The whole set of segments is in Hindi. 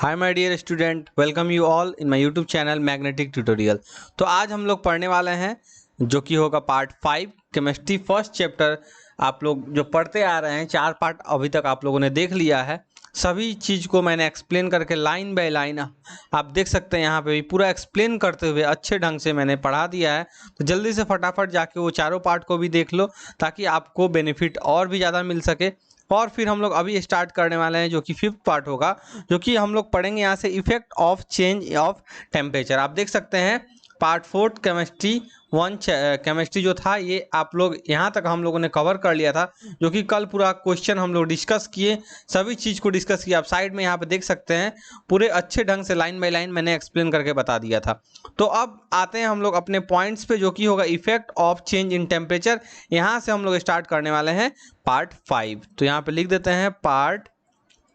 Hi my dear student, welcome you all in my YouTube channel magnetic tutorial. तो आज हम लोग पढ़ने वाले हैं जो कि होगा पार्ट 5 केमिस्ट्री फर्स्ट चैप्टर। आप लोग जो पढ़ते आ रहे हैं 4 पार्ट अभी तक आप लोगों ने देख लिया है। सभी चीज़ को मैंने एक्सप्लेन करके लाइन बाय लाइन आप देख सकते हैं यहाँ पे भी पूरा एक्सप्लेन करते हुए अच्छे ढंग से मैंने पढ़ा दिया है। तो जल्दी से फटाफट जाके वो चारों पार्ट को भी देख लो ताकि आपको बेनिफिट और भी ज़्यादा मिल सके। और फिर हम लोग अभी स्टार्ट करने वाले हैं जो कि 5th पार्ट होगा, जो कि हम लोग पढ़ेंगे यहाँ से effect of change of temperature. आप देख सकते हैं पार्ट 4 केमिस्ट्री 1 केमिस्ट्री जो था ये आप लोग यहाँ तक हम लोगों ने कवर कर लिया था, जो कि कल पूरा क्वेश्चन हम लोग डिस्कस किए, सभी चीज़ को डिस्कस किया। आप साइड में यहाँ पे देख सकते हैं पूरे अच्छे ढंग से लाइन बाय लाइन मैंने एक्सप्लेन करके बता दिया था। तो अब आते हैं हम लोग अपने पॉइंट्स पे जो कि होगा effect of change in temperature. यहाँ से हम लोग स्टार्ट करने वाले हैं पार्ट 5। तो यहाँ पे लिख देते हैं पार्ट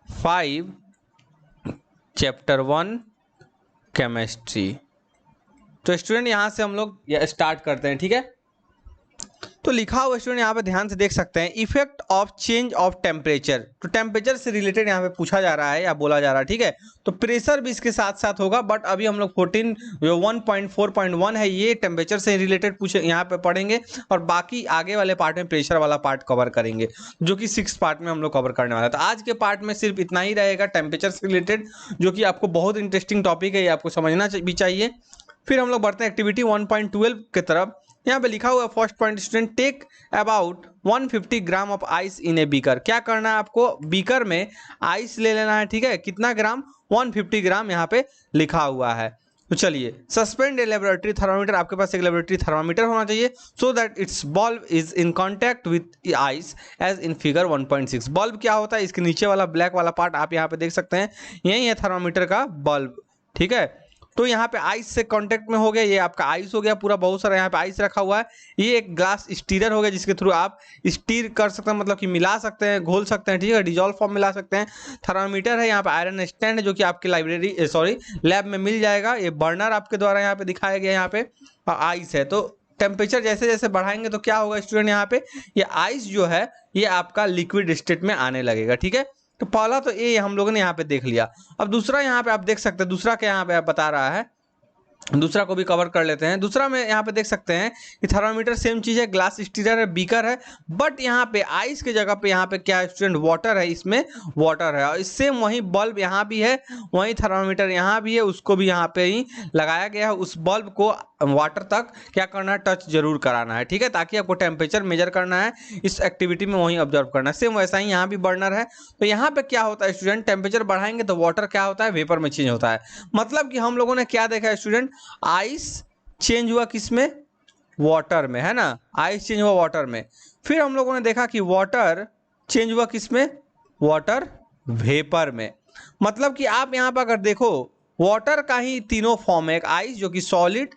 5 चैप्टर 1 केमिस्ट्री। तो स्टूडेंट यहाँ से हम लोग स्टार्ट करते हैं, ठीक है। तो लिखा हुआ स्टूडेंट यहाँ पे ध्यान से देख सकते हैं effect of change of temperature. तो टेम्परेचर से रिलेटेड यहाँ पे पूछा जा रहा है या बोला जा रहा है, ठीक है। तो प्रेशर भी इसके साथ साथ होगा, बट अभी हम लोग 14 जो 1.4.1 है ये टेम्परेचर से रिलेटेड पूछे यहाँ पे पढ़ेंगे, और बाकी आगे वाले पार्ट में प्रेशर वाला पार्ट कवर करेंगे जो कि 6 पार्ट में हम लोग कवर करने वाला है। तो आज के पार्ट में सिर्फ इतना ही रहेगा टेम्परेचर से रिलेटेड, जो कि आपको बहुत इंटरेस्टिंग टॉपिक है, ये आपको समझना भी चाहिए। फिर हम लोग बढ़ते हैं एक्टिविटी 1.12 की तरफ। यहाँ पे लिखा हुआ first point student take about 150 gram of ice in a beaker. क्या करना है आपको, बीकर में आइस ले लेना है, ठीक है। कितना ग्राम, 150 ग्राम यहाँ पे लिखा हुआ है। तो चलिए सस्पेंड ए लेबोरेटरी थर्मामीटर। आपके पास एक लेबोरेटरी थर्मामीटर होना चाहिए so that it's bulb is in contact with ice as in figure 1.6। Bulb क्या होता है, इसके नीचे वाला ब्लैक वाला पार्ट आप यहाँ पे देख सकते हैं, यही है थर्मामीटर का बल्ब, ठीक है। तो यहाँ पे आइस से कांटेक्ट में हो गया, ये आपका आइस हो गया पूरा, बहुत सारा यहाँ पे आइस रखा हुआ है। ये एक ग्लास स्टीरर हो गया जिसके थ्रू आप स्टीर कर सकते हैं, मतलब कि मिला सकते हैं, घोल सकते हैं, ठीक है, डिजॉल्व फॉर्म मिला सकते हैं। थर्मामीटर है, यहाँ पे आयरन स्टैंड है जो कि आपकी लैब में मिल जाएगा। ये बर्नर आपके द्वारा यहाँ पे दिखाया गया, यहाँ पे आइस है। तो टेम्परेचर जैसे जैसे बढ़ाएंगे तो क्या होगा स्टूडेंट, यहाँ पे ये आइस जो है ये आपका लिक्विड स्टेट में आने लगेगा, ठीक है। तो पहला तो ये हम लोगों ने यहाँ पे देख लिया। अब दूसरा यहाँ पे आप देख सकते हैं, दूसरा क्या यहाँ पे आप बता रहा है, दूसरा को भी कवर कर लेते हैं। दूसरा में यहाँ पे देख सकते हैं कि थर्मामीटर सेम चीज़ है, ग्लास स्टीरर है, बीकर है, बट यहाँ पे आइस के जगह पे यहाँ पे क्या है स्टूडेंट, वाटर है, इसमें वाटर है। और इससे वही बल्ब यहाँ भी है, वही थर्मामीटर यहाँ भी है, उसको भी यहाँ पे ही लगाया गया है। उस बल्ब को वाटर तक क्या करना है, टच जरूर कराना है, ठीक है, ताकि आपको टेम्परेचर मेजर करना है, इस एक्टिविटी में वही ऑब्जर्व करना है। सेम वैसा ही यहाँ भी बर्नर है। तो यहाँ पे क्या होता है स्टूडेंट, टेम्परेचर बढ़ाएंगे तो वाटर क्या होता है, वेपर में चेंज होता है। मतलब कि हम लोगों ने क्या देखा है स्टूडेंट, आइस चेंज हुआ किस में, वाटर में, है ना, आइस चेंज हुआ वाटर में। फिर हम लोगों ने देखा कि वाटर चेंज हुआ किस में, वाटर वेपर में। मतलब कि आप यहाँ पर अगर देखो वाटर का ही तीनों फॉर्म है, एक आइस जो कि सॉलिड,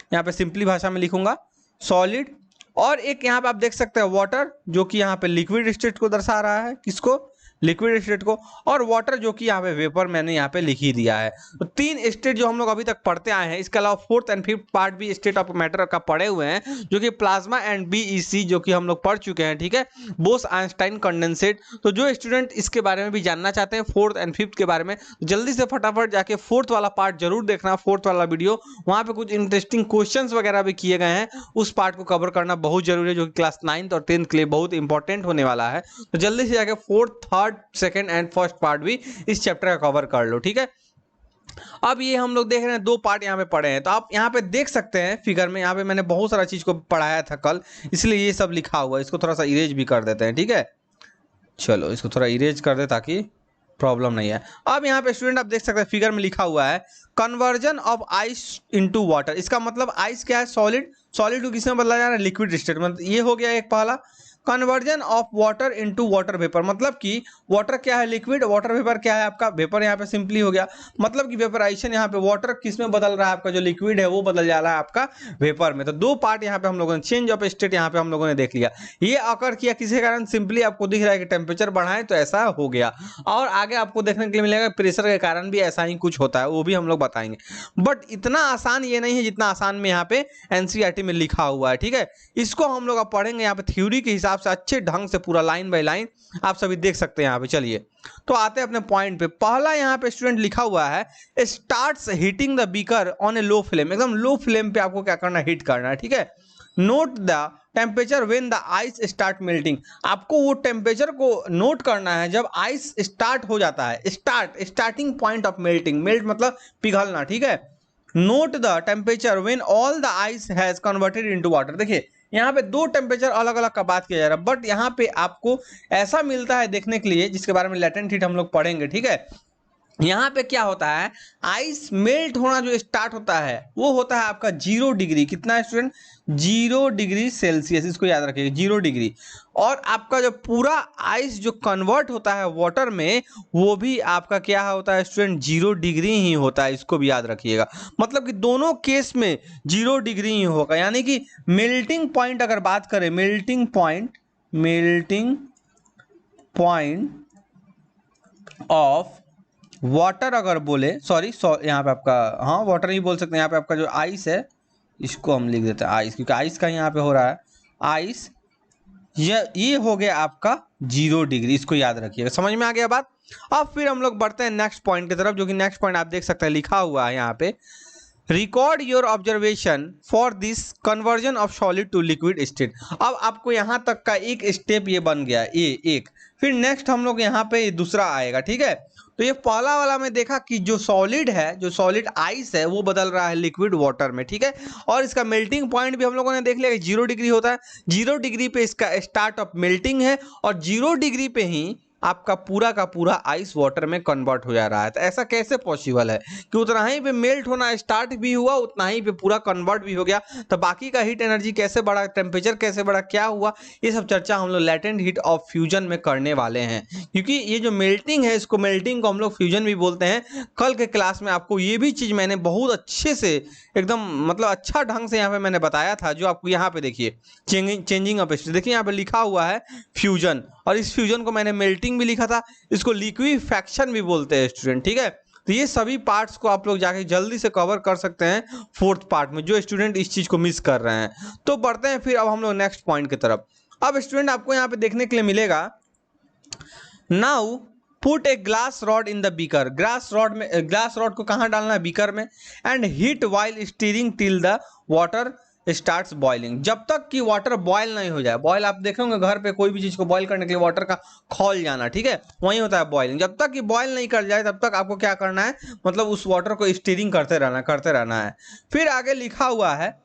यहाँ पे सिंपली भाषा में लिखूंगा सॉलिड, और एक यहाँ पे आप देख सकते हैं वाटर जो कि यहाँ पे लिक्विड स्टेट को दर्शा रहा है, किसको, लिक्विड स्टेट को, और वाटर जो कि यहाँ पे वेपर मैंने यहाँ पे लिख ही दिया है। तो 3 स्टेट जो हम लोग अभी तक पढ़ते आए हैं, इसके अलावा 4th एंड 5th पार्ट भी स्टेट ऑफ मैटर का पढ़े हुए हैं, जो कि प्लाज्मा एंड बीईसी जो कि हम लोग पढ़ चुके हैं, ठीक है, बोस आइंस्टाइन कंडेंसेट। तो जो स्टूडेंट इसके बारे में भी जानना चाहते हैं 4th एंड 5th के बारे में, जल्दी से फटाफट जाके 4th वाला पार्ट जरूर देखना, 4th वाला वीडियो, वहाँ पे कुछ इंटरेस्टिंग क्वेश्चंस वगैरह भी किए गए हैं, उस पार्ट को कवर करना बहुत जरूरी है, जो कि क्लास 9th और 10th के लिए बहुत इंपॉर्टेंट होने वाला है। तो जल्दी से जाके 4th, 3rd, 2nd and first part भी इस चैप्टर का कवर कर लो, ठीक है। अब ये हम लोग देख रहे हैं 2 पार्ट यहाँ पे पढ़े हैं। तो आप यहाँ पे देख सकते हैं फिगर में, यहाँ पे मैंने बहुत सारा चीज को पढ़ाया था कल, इसलिए ये सब लिखा हुआ है। इसको थोड़ा सा इरेज भी कर देते हैं, ठीक है, चलो इसको थोड़ा इरेज कर दे ताकि प्रॉब्लम नहीं है। अब यहाँ पे स्टूडेंट आप देख सकते हैं फिगर में लिखा हुआ है conversion of ice into water. इसका मतलब आइस क्या है, सॉलिड, सॉलिड को किसमें बदला जा रहा है, लिक्विड स्टेट में। ये हो गया एक पहला। Conversion of water into water vapour, मतलब कि वाटर क्या है, लिक्विड, वाटर वेपर क्या है आपका, वेपर। यहाँ पे सिंपली हो गया, मतलब कि वेपराइजेशन, यहाँ पे वाटर किस में बदल रहा है, आपका जो लिक्विड है वो बदल जा रहा है आपका वेपर में। तो 2 पार्ट यहाँ पे हम लोगों ने, चेंज ऑफ स्टेट यहाँ पे हम लोगों ने देख लिया। ये अकर किया किसी कारण, सिंपली आपको दिख रहा है कि टेम्परेचर बढ़ाए तो ऐसा हो गया, और आगे आपको देखने के लिए मिलेगा प्रेशर के कारण भी ऐसा ही कुछ होता है, वो भी हम लोग बताएंगे। बट इतना आसान ये नहीं है जितना आसान में यहाँ पे एनसीईआरटी में लिखा हुआ है, ठीक है। इसको हम लोग अब पढ़ेंगे यहाँ पे थ्योरी के हिसाब हिसाब से अच्छे ढंग से पूरा लाइन बाय लाइन आप सभी देख सकते हैं यहाँ पे। चलिए तो आते हैं अपने पॉइंट पे। पहला यहाँ पे स्टूडेंट लिखा हुआ है starts heating the beaker on A low flame, एकदम लो फ्लेम पे आपको क्या करना है, हीट करना है, ठीक है। Note the temperature when the ice start melting, आपको वो टेम्परेचर को नोट करना है जब आइस स्टार्ट हो जाता है, starting point of melting, melt मतलब पिघलना, ठीक है। Note the temperature when all the ice has converted into water. देखिए यहाँ पे दो टेम्परेचर अलग अलग का बात किया जा रहा है, बट यहाँ पे आपको ऐसा मिलता है देखने के लिए जिसके बारे में लेटेंट हीट हम लोग पढ़ेंगे, ठीक है। यहाँ पे क्या होता है, आइस मेल्ट होना जो स्टार्ट होता है वो होता है आपका 0 डिग्री, कितना है स्टूडेंट, 0 डिग्री सेल्सियस, इसको याद रखिएगा 0 डिग्री। और आपका जो पूरा आइस जो कन्वर्ट होता है वाटर में वो भी आपका क्या होता है स्टूडेंट, 0 डिग्री ही होता है, इसको भी याद रखिएगा। मतलब कि दोनों केस में 0 डिग्री ही होगा, यानी कि मेल्टिंग पॉइंट अगर बात करें, मेल्टिंग पॉइंट ऑफ वाटर अगर बोले, सॉरी यहाँ पे आपका, हाँ वाटर ही बोल सकते हैं, यहाँ पे आपका जो आइस है इसको हम लिख देते हैं आइस, क्योंकि आइस का यहाँ पे हो रहा है आइस, ये हो गया आपका 0 डिग्री, इसको याद रखिएगा। समझ में आ गया बात। अब फिर हम लोग बढ़ते हैं नेक्स्ट पॉइंट की तरफ, जो कि नेक्स्ट पॉइंट आप देख सकते हैं लिखा हुआ है यहाँ पे, record your observation for this conversion of solid to liquid state. अब आपको यहाँ तक का एक स्टेप ये बन गया, ये एक, फिर नेक्स्ट हम लोग यहाँ पे दूसरा आएगा, ठीक है। तो ये पहला वाला में देखा कि जो सॉलिड है, जो सॉलिड आइस है वो बदल रहा है लिक्विड वाटर में, ठीक है। और इसका मेल्टिंग पॉइंट भी हम लोगों ने देख लिया कि 0 डिग्री होता है, 0 डिग्री पे इसका स्टार्ट ऑफ मेल्टिंग है और 0 डिग्री पे ही आपका पूरा का पूरा आइस वाटर में कन्वर्ट हो जा रहा है। तो ऐसा कैसे पॉसिबल है कि उतना ही पे मेल्ट होना स्टार्ट भी हुआ, उतना ही पे पूरा कन्वर्ट भी हो गया, तो बाकी का हीट एनर्जी कैसे बढ़ा, टेम्परेचर कैसे बढ़ा, क्या हुआ, ये सब चर्चा हम लोग लेटेंट हीट ऑफ फ्यूजन में करने वाले हैं। क्योंकि ये जो मेल्टिंग है, इसको मेल्टिंग को हम लोग फ्यूजन भी बोलते हैं। कल के क्लास में आपको ये भी चीज़ मैंने बहुत अच्छे से एकदम मतलब अच्छा ढंग से यहाँ पे मैंने बताया था, जो आपको यहाँ पे देखिए चेंजिंग ऑफ स्टेट, देखिए यहाँ पे लिखा हुआ है फ्यूजन, और इस फ्यूजन को मैंने मेल्टिंग भी लिखा था, इसको लिक्विफैक्शन भी बोलते हैं स्टूडेंट, ठीक है। तो ये सभी पार्ट्स को आप लोग जाके जल्दी से कवर कर सकते हैं 4th पार्ट में, जो स्टूडेंट इस चीज को मिस कर रहे हैं। तो बढ़ते हैं फिर अब हम लोग नेक्स्ट पॉइंट की तरफ। अब स्टूडेंट आपको यहाँ पे देखने के लिए मिलेगा, now put a glass rod in the beaker, glass rod को कहाँ डालना है, बीकर में, and heat while steering till the water starts boiling, जब तक कि वाटर बॉयल नहीं हो जाए। बॉयल आप देखे होंगे घर पे कोई भी चीज को बॉयल करने के लिए वाटर का खौल जाना, ठीक है, वही होता है बॉइलिंग। जब तक कि बॉयल नहीं कर जाए तब तक आपको क्या करना है, मतलब उस वाटर को स्टीरिंग करते रहना है। फिर आगे लिखा हुआ है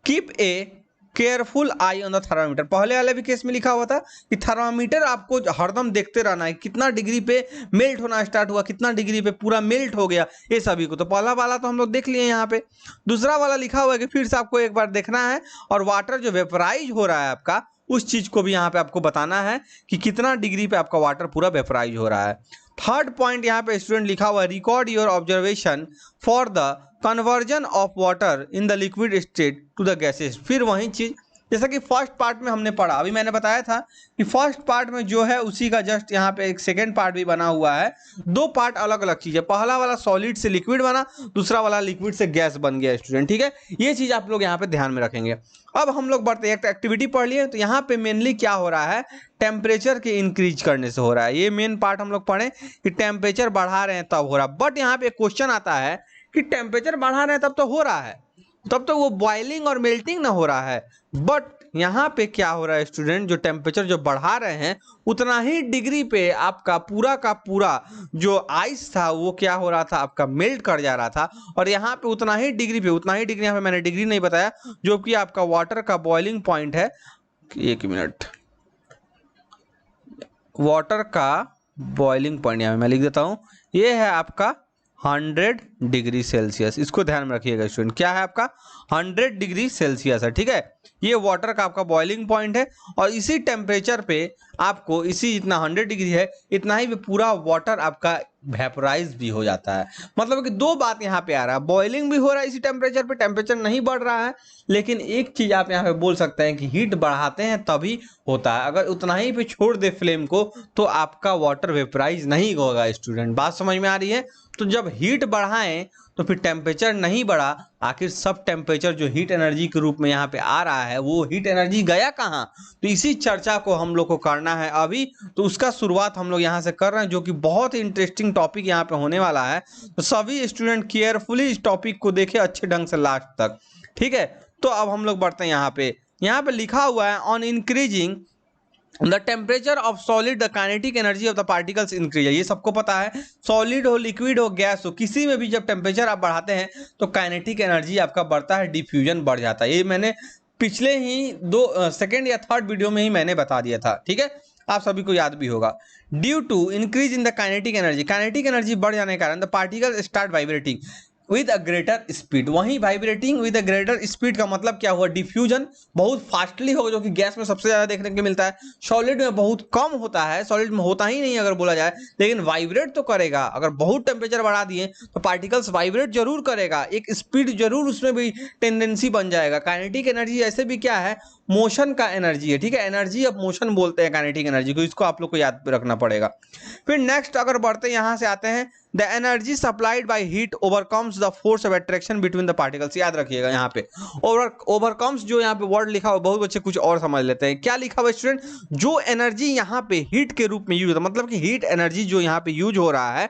keep a careful I on the thermometer, पहले वाले भी केस में लिखा हुआ था कि थर्मामीटर आपको हरदम देखते रहना है, कितना डिग्री पे मेल्ट होना स्टार्ट हुआ, कितना डिग्री पे पूरा मेल्ट हो गया, ये सभी को। तो पहला वाला तो हम लोग देख लिए यहाँ पे। दूसरा वाला लिखा हुआ है कि फिर से आपको एक बार देखना है, और वाटर जो वेपराइज हो रहा है आपका, उस चीज को भी यहाँ पे आपको बताना है कि कितना डिग्री पे आपका वाटर पूरा वेपराइज हो रहा है। थर्ड पॉइंट यहाँ पे स्टूडेंट लिखा हुआ है, record your observation for the conversion of water in the liquid state to the gases. फिर वही चीज जैसा कि फर्स्ट पार्ट में हमने पढ़ा, अभी मैंने बताया था कि फर्स्ट पार्ट में जो है उसी का जस्ट यहाँ पे एक सेकेंड पार्ट भी बना हुआ है। दो पार्ट अलग अलग चीज है, पहला वाला सॉलिड से लिक्विड बना, दूसरा वाला लिक्विड से गैस बन गया स्टूडेंट, ठीक है। ये चीज आप लोग यहाँ पे ध्यान में रखेंगे। अब हम लोग बढ़ते हैं, एक एक्टिविटी पढ़ लिए, तो यहाँ पे मेनली क्या हो रहा है, टेम्परेचर के इंक्रीज करने से हो रहा है। ये मेन पार्ट हम लोग पढ़े कि टेम्परेचर बढ़ा रहे हैं तब हो रहा है, बट यहाँ पे क्वेश्चन आता है कि टेम्परेचर बढ़ा रहे हैं तब तो हो रहा है, तब तो वो बॉइलिंग और मेल्टिंग ना हो रहा है, बट यहाँ पे क्या हो रहा है स्टूडेंट, जो टेम्परेचर जो बढ़ा रहे हैं उतना ही डिग्री पे आपका पूरा का पूरा जो आइस था वो क्या हो रहा था, आपका मेल्ट कर जा रहा था। और यहाँ पे उतना ही डिग्री पे, उतना ही डिग्री, यहाँ पे मैंने डिग्री नहीं बताया, जो कि आपका वाटर का बॉइलिंग पॉइंट है, एक मिनट, वाटर का बॉइलिंग पॉइंट यहाँ मैं लिख देता हूँ, ये है आपका 100 डिग्री सेल्सियस। इसको ध्यान में रखिएगा स्टूडेंट, क्या है आपका 100 डिग्री सेल्सियस है, ठीक है। ये वाटर का आपका बॉइलिंग पॉइंट है, और इसी टेम्परेचर पे आपको, इसी जितना 100 डिग्री है इतना ही पूरा वाटर आपका वेपोराइज भी हो जाता है। मतलब कि दो बात यहाँ पे आ रहा है, बॉइलिंग भी हो रहा है इसी टेम्परेचर पे, टेम्परेचर नहीं बढ़ रहा है, लेकिन एक चीज आप यहाँ पे बोल सकते हैं कि हीट बढ़ाते हैं तभी होता है, अगर उतना ही पे छोड़ दे फ्लेम को तो आपका वाटर वेपोराइज नहीं होगा स्टूडेंट। बात समझ में आ रही है? तो जब हीट बढ़ाएं तो फिर टेम्परेचर नहीं बढ़ा, आखिर सब टेम्परेचर जो हीट एनर्जी के रूप में यहाँ पे आ रहा है वो हीट एनर्जी गया कहाँ? तो इसी चर्चा को हम लोग को करना है अभी। तो उसका शुरुआत हम लोग यहाँ से कर रहे हैं, जो कि बहुत ही इंटरेस्टिंग टॉपिक यहाँ पे होने वाला है। तो सभी स्टूडेंट केयरफुली इस टॉपिक को देखें अच्छे ढंग से लास्ट तक, ठीक है। तो अब हम लोग बढ़ते हैं यहाँ पे लिखा हुआ है on increasing the temperature of solid the kinetic energy of the particles increase. ये सबको पता है, सॉलिड हो, लिक्विड हो, गैस हो, किसी में भी जब टेम्परेचर आप बढ़ाते हैं तो काइनेटिक एनर्जी आपका बढ़ता है, डिफ्यूजन बढ़ जाता है। ये मैंने पिछले ही सेकेंड या थर्ड वीडियो में ही मैंने बता दिया था, ठीक है, आप सभी को याद भी होगा। Due to increase in the kinetic energy बढ़ जाने के कारण the particle start vibrating with a greater speed. वहीं vibrating with a greater speed का मतलब क्या हुआ? डिफ्यूजन बहुत फास्टली होगा, जो कि गैस में सबसे ज्यादा देखने को मिलता है, सॉलिड में बहुत कम होता है, सॉलिड में होता ही नहीं अगर बोला जाए, लेकिन वाइब्रेट तो करेगा। अगर बहुत टेम्परेचर बढ़ा दिए तो पार्टिकल्स वाइब्रेट जरूर करेगा, एक स्पीड जरूर उसमें भी टेंडेंसी बन जाएगा। काइनेटिक एनर्जी ऐसे भी क्या है? मोशन का एनर्जी है, ठीक है, एनर्जी ऑफ मोशन बोलते हैं काइनेटिक एनर्जी को, इसको आप लोग को याद रखना पड़ेगा। फिर नेक्स्ट अगर बढ़ते यहां से आते हैं, the energy supplied by heat overcomes the force of attraction between the particles. याद रखिएगा यहाँ पे ओवरकम्स जो यहाँ पे वर्ड लिखा हुआ, बहुत बच्चे कुछ और समझ लेते हैं। क्या लिखा हुआ स्टूडेंट? जो एनर्जी यहाँ पे हीट के रूप में यूज होता है, मतलब कि हीट एनर्जी जो यहाँ पे यूज हो रहा है,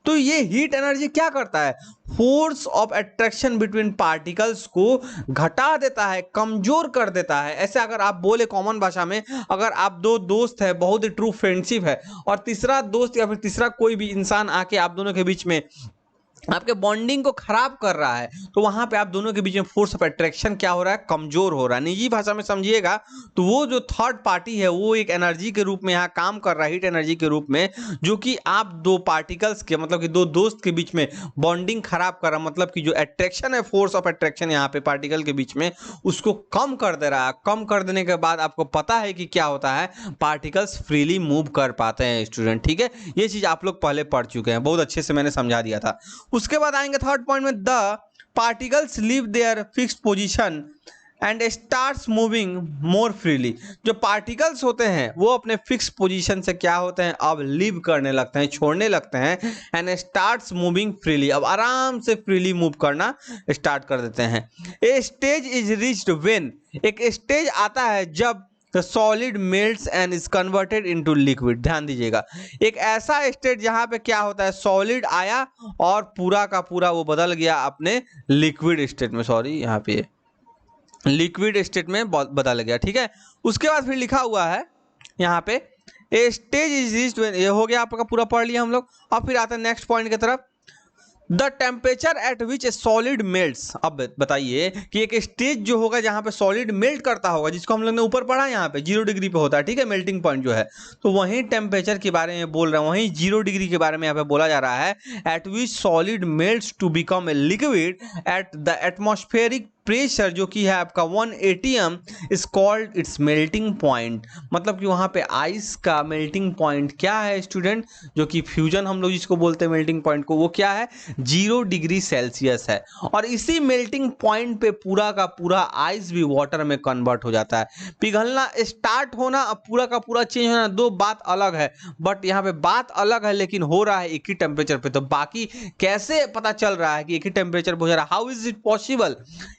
तो ये हीट एनर्जी क्या करता है? Force of attraction between particles को घटा देता है, कमजोर कर देता है। ऐसे अगर आप बोले कॉमन भाषा में, अगर आप दो दोस्त है, बहुत ही ट्रू फ्रेंडशिप है, और तीसरा दोस्त या फिर तीसरा कोई भी इंसान आके आप दोनों के बीच में आपके बॉन्डिंग को खराब कर रहा है, तो वहां पे आप दोनों के बीच में फोर्स ऑफ अट्रैक्शन क्या हो रहा है? कमजोर हो रहा है। निजी भाषा में समझिएगा तो वो जो थर्ड पार्टी है वो एक एनर्जी के रूप में यहाँ काम कर रहा है, हीट एनर्जी के रूप में, जो कि आप दो पार्टिकल्स के, मतलब कि दो दोस्त के बीच में बॉन्डिंग खराब कर रहा है, मतलब कि जो अट्रैक्शन है, फोर्स ऑफ अट्रैक्शन यहाँ पे पार्टिकल के बीच में, उसको कम कर दे रहा है। कम कर देने के बाद आपको पता है कि क्या होता है? पार्टिकल्स फ्रीली मूव कर पाते हैं स्टूडेंट, ठीक है। ये चीज आप लोग पहले पढ़ चुके हैं, बहुत अच्छे से मैंने समझा दिया था। उसके बाद आएंगे थर्ड पॉइंट में, the particles leave their fixed position and starts moving more freely. जो पार्टिकल्स होते हैं वो अपने फिक्स पोजीशन से क्या होते हैं? अब लीव करने लगते हैं, छोड़ने लगते हैं, एंड स्टार्ट्स मूविंग फ्रीली, अब आराम से फ्रीली मूव करना स्टार्ट कर देते हैं। A stage is reached when, एक स्टेज आता है जब the solid melts and is converted into liquid. ध्यान दीजिएगा, एक ऐसा स्टेट जहां पे क्या होता है? सॉलिड आया और पूरा का पूरा वो बदल गया अपने लिक्विड स्टेट में, सॉरी यहाँ पे लिक्विड स्टेट में बदल गया, ठीक है। उसके बाद फिर लिखा हुआ है यहाँ पे, a stage is reached when, ये हो गया आपका पूरा पढ़ लिया हम लोग। अब फिर आते हैं नेक्स्ट पॉइंट की तरफ, the temperature at which A solid melts. अब बताइए कि एक स्टेज जो होगा जहां पे सॉलिड मेल्ट करता होगा, जिसको हम लोग ने ऊपर पढ़ा, यहाँ पे 0 डिग्री पे होता है, ठीक है, मेल्टिंग पॉइंट जो है, तो वहीं टेम्परेचर के बारे में बोल रहे हैं, वहीं 0 डिग्री के बारे में यहाँ पे बोला जा रहा है। At which solid melts to become a liquid at the atmospheric pressure, जो कि है आपका 1 atm, is called its melting point. मतलब कि वहां पे आइस का मेल्टिंग पॉइंट क्या है स्टूडेंट? जो कि फ्यूजन हम लोग जिसको बोलते हैं मेल्टिंग पॉइंट को, वो क्या है? 0 डिग्री सेल्सियस है। और इसी मेल्टिंग पॉइंट पे पूरा का पूरा आइस भी वाटर में कन्वर्ट हो जाता है। पिघलना स्टार्ट होना, अब पूरा का पूरा चेंज होना, दो बात अलग है, बट यहाँ पे बात अलग है लेकिन हो रहा है एक ही टेम्परेचर पे। तो बाकी कैसे पता चल रहा है कि एक ही टेम्परेचर पे हो जा रहा है? How is it possible?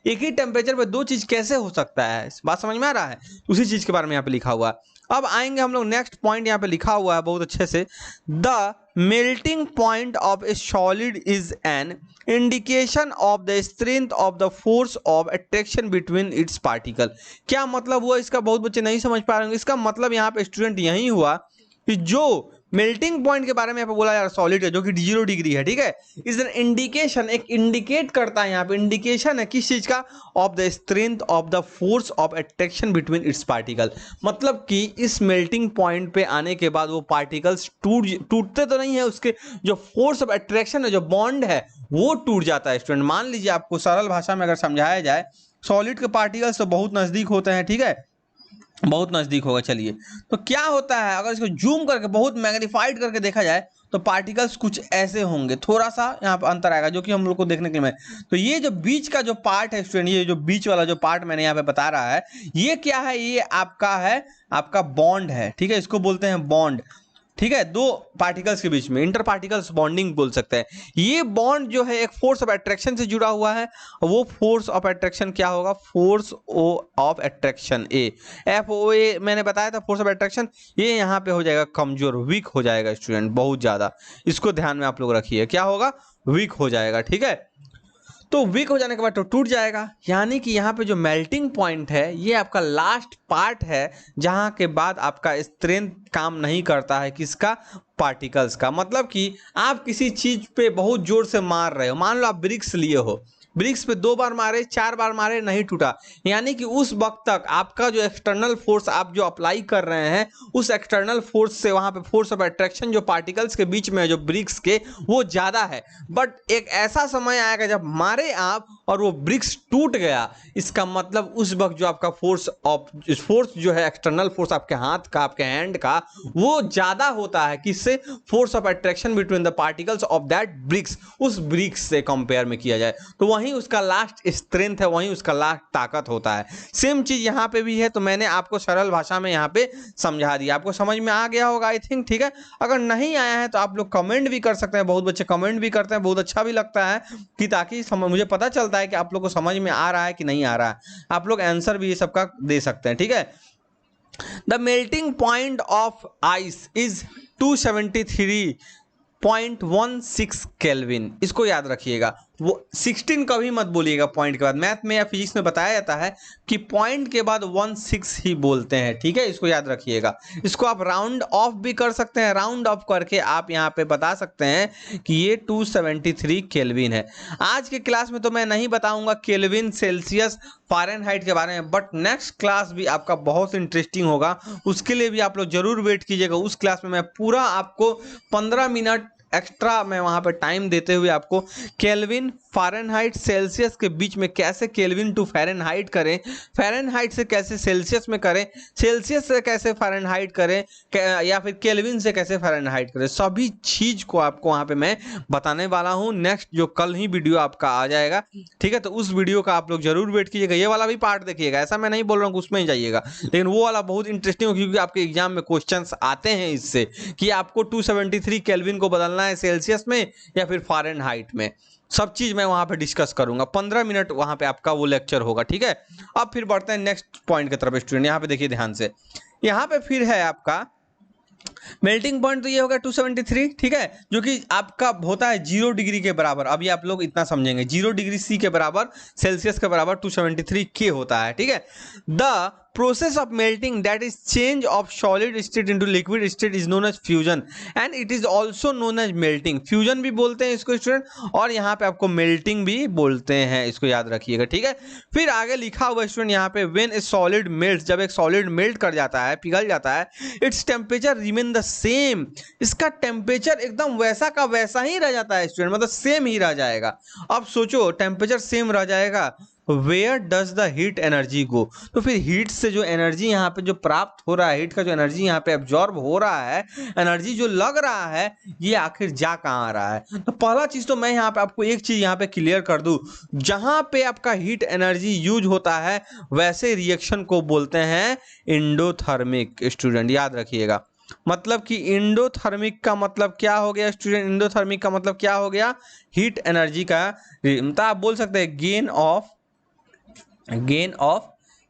एक ही टेम्परेचर पे दो चीज कैसे हो सकता है? बात समझ में आ रहा है? उसी चीज के बारे में यहाँ पे लिखा हुआ है। अब आएंगे हम लोग नेक्स्ट पॉइंट, यहाँ पे लिखा हुआ है बहुत अच्छे से, the melting point of A solid is an indication of the strength of the force of attraction between its particle. क्या मतलब हुआ इसका? बहुत बच्चे नहीं समझ पा रहे होंगे। इसका मतलब यहाँ पे स्टूडेंट यही हुआ कि जो मेल्टिंग पॉइंट के बारे में यहाँ पे बोला जा रहा है सॉलिड है, जो कि 0 डिग्री है, ठीक है, इज एन इंडिकेशन, एक इंडिकेट करता है, यहाँ पे इंडिकेशन है किस चीज का? Of the strength of the force of attraction between its particle. मतलब कि इस मेल्टिंग पॉइंट पे आने के बाद वो पार्टिकल्स टूटते तो नहीं है, उसके जो फोर्स ऑफ अट्रैक्शन है, जो बॉन्ड है, वो टूट जाता है स्टूडेंट। मान लीजिए आपको सरल भाषा में अगर समझाया जाए, सॉलिड के पार्टिकल्स तो बहुत नजदीक होते हैं, ठीक है, बहुत नजदीक होगा। चलिए, तो क्या होता है अगर इसको जूम करके बहुत मैग्नीफाइड करके देखा जाए तो पार्टिकल्स कुछ ऐसे होंगे, थोड़ा सा यहाँ पर अंतर आएगा, जो कि हम लोग को देखने के लिए। तो ये जो बीच का जो पार्ट है स्टूडेंट, ये जो बीच वाला जो पार्ट मैंने यहाँ पे बता रहा है, ये क्या है? ये आपका है, आपका बॉन्ड है, ठीक है, इसको बोलते हैं बॉन्ड। ठीक है, दो पार्टिकल्स के बीच में इंटर पार्टिकल्स बॉन्डिंग बोल सकते हैं। ये बॉन्ड जो है एक फोर्स ऑफ अट्रैक्शन से जुड़ा हुआ है, वो फोर्स ऑफ अट्रैक्शन क्या होगा, force of attraction A, FOA मैंने बताया था फोर्स ऑफ अट्रैक्शन, ये यहाँ पे हो जाएगा कमजोर, वीक हो जाएगा स्टूडेंट बहुत ज्यादा, इसको ध्यान में आप लोग रखिए, क्या होगा, वीक हो जाएगा। ठीक है, तो वीक हो जाने के बाद तो टूट जाएगा, यानी कि यहाँ पे जो मेल्टिंग पॉइंट है ये आपका लास्ट पार्ट है, जहां के बाद आपका स्ट्रेंथ काम नहीं करता है, किसका, पार्टिकल्स का। मतलब कि आप किसी चीज पे बहुत जोर से मार रहे हो, मान लो आप ब्रिक्स लिए हो, ब्रिक्स पे 2 बार मारे 4 बार मारे नहीं टूटा, यानी कि उस वक्त तक आपका जो एक्सटर्नल फोर्स आप जो अप्लाई कर रहे हैं, उस एक्सटर्नल फोर्स से वहां पे फोर्स ऑफ अट्रैक्शन जो पार्टिकल्स के बीच में है जो ब्रिक्स के, वो ज्यादा है। बट एक ऐसा समय आएगा जब मारे आप और वो ब्रिक्स टूट गया, इसका मतलब उस वक्त जो आपका फोर्स जो है एक्सटर्नल फोर्स आपके हाथ का, आपके हैंड का, वो ज्यादा होता है, किससे, force of attraction between the particles of that bricks, उस ब्रिक्स से कंपेयर में किया जाए तो वहीं उसका लास्ट स्ट्रेंथ है, वहीं उसका लास्ट ताकत होता है। सेम चीज यहां पे भी है, तो मैंने आपको सरल भाषा में यहां पे समझा दिया, आपको समझ में आ गया होगा आई थिंक। ठीक है, अगर नहीं आया है तो आप लोग कमेंट भी कर सकते हैं, बहुत बच्चे कमेंट भी करते हैं, बहुत अच्छा भी लगता है कि ताकि मुझे पता चलता है कि आप लोग को समझ में आ रहा है कि नहीं आ रहा है, आप लोग आंसर भी ये सबका दे सकते हैं। ठीक है, the melting point of ice is 273.16 kelvin, इसको याद रखिएगा, वो 16 कभी मत बोलिएगा पॉइंट के बाद, मैथ में या फिजिक्स में बताया जाता है कि पॉइंट के बाद 16 ही बोलते हैं। ठीक है, इसको याद रखिएगा, इसको आप राउंड ऑफ भी कर सकते हैं, राउंड ऑफ करके आप यहाँ पे बता सकते हैं कि ये 273 केल्विन है। आज के क्लास में तो मैं नहीं बताऊंगा केल्विन, सेल्सियस, फ़ारेनहाइट के बारे में, बट नेक्स्ट क्लास भी आपका बहुत इंटरेस्टिंग होगा, उसके लिए भी आप लोग जरूर वेट कीजिएगा। उस क्लास में मैं पूरा आपको 15 मिनट एक्स्ट्रा मैं वहां पे टाइम देते हुए आपको केल्विन, फ़ारेनहाइट, सेल्सियस के बीच में कैसे केल्विन टू फ़ारेनहाइट करें, फ़ारेनहाइट से कैसे सेल्सियस में करें, सेल्सियस से कैसे फ़ारेनहाइट करें, या फिर केल्विन से कैसे फ़ारेनहाइट करें, सभी चीज को आपको वहां पे मैं बताने वाला हूं। नेक्स्ट जो कल ही वीडियो आपका आ जाएगा, ठीक है, तो उस वीडियो का आप लोग जरूर वेट कीजिएगा, ये वाला भी पार्ट देखिएगा, ऐसा मैं नहीं बोल रहा हूँ उसमें ही जाइएगा, लेकिन वो वाला बहुत इंटरेस्टिंग हो, क्योंकि आपके एग्जाम में क्वेश्चन आते हैं इससे कि आपको 273 केल्विन को बदलना है सेल्सियस में या फिर फ़ारेनहाइट में, सब चीज मैं वहां पे डिस्कस करूंगा। 15 मिनट वहां पे आपका वो लेक्चर होगा। ठीक है, अब फिर बढ़ते हैं नेक्स्ट पॉइंट की तरफ स्टूडेंट, यहां पे देखिए ध्यान से, यहां पे फिर है आपका मेल्टिंग पॉइंट, तो ये होगा 273, ठीक है, जो कि आपका होता है 0 डिग्री के बराबर। अभी आप लोग इतना समझेंगे, 0 डिग्री सी के बराबर, सेल्सियस के बराबर 273 के होता है। ठीक है, the process of melting, that is change of solid state into liquid state, is known as fusion and it is also known as melting। fusion भी बोलते हैं इसको स्टूडेंट, और यहाँ पे आपको melting भी बोलते हैं, इसको याद रखिएगा। ठीक है, फिर आगे लिखा हुआ स्टूडेंट यहाँ पे when a solid melts, जब एक solid melt कर जाता है, पिघल जाता है, its temperature remain the same, इसका टेम्परेचर एकदम वैसा का वैसा ही रह जाता है स्टूडेंट, मतलब सेम ही रह जाएगा। अब सोचो टेम्परेचर सेम रह जाएगा, where does the heat energy go, तो फिर हीट से जो एनर्जी यहाँ पे जो प्राप्त हो रहा है, हीट का जो एनर्जी यहाँ पे एब्जॉर्ब हो रहा है, एनर्जी जो लग रहा है, ये आखिर जा कहाँ आ रहा है। तो पहला चीज तो मैं यहाँ पे आपको एक चीज यहाँ पे क्लियर कर दूं, जहां पे आपका हीट एनर्जी यूज होता है वैसे रिएक्शन को बोलते हैं एंडोथर्मिक। स्टूडेंट याद रखिएगा, मतलब कि इंडोथर्मिक का मतलब क्या हो गया स्टूडेंट, इंडोथर्मिक का मतलब क्या हो गया, हीट एनर्जी का, मतलब आप बोल सकते हैं गेन ऑफ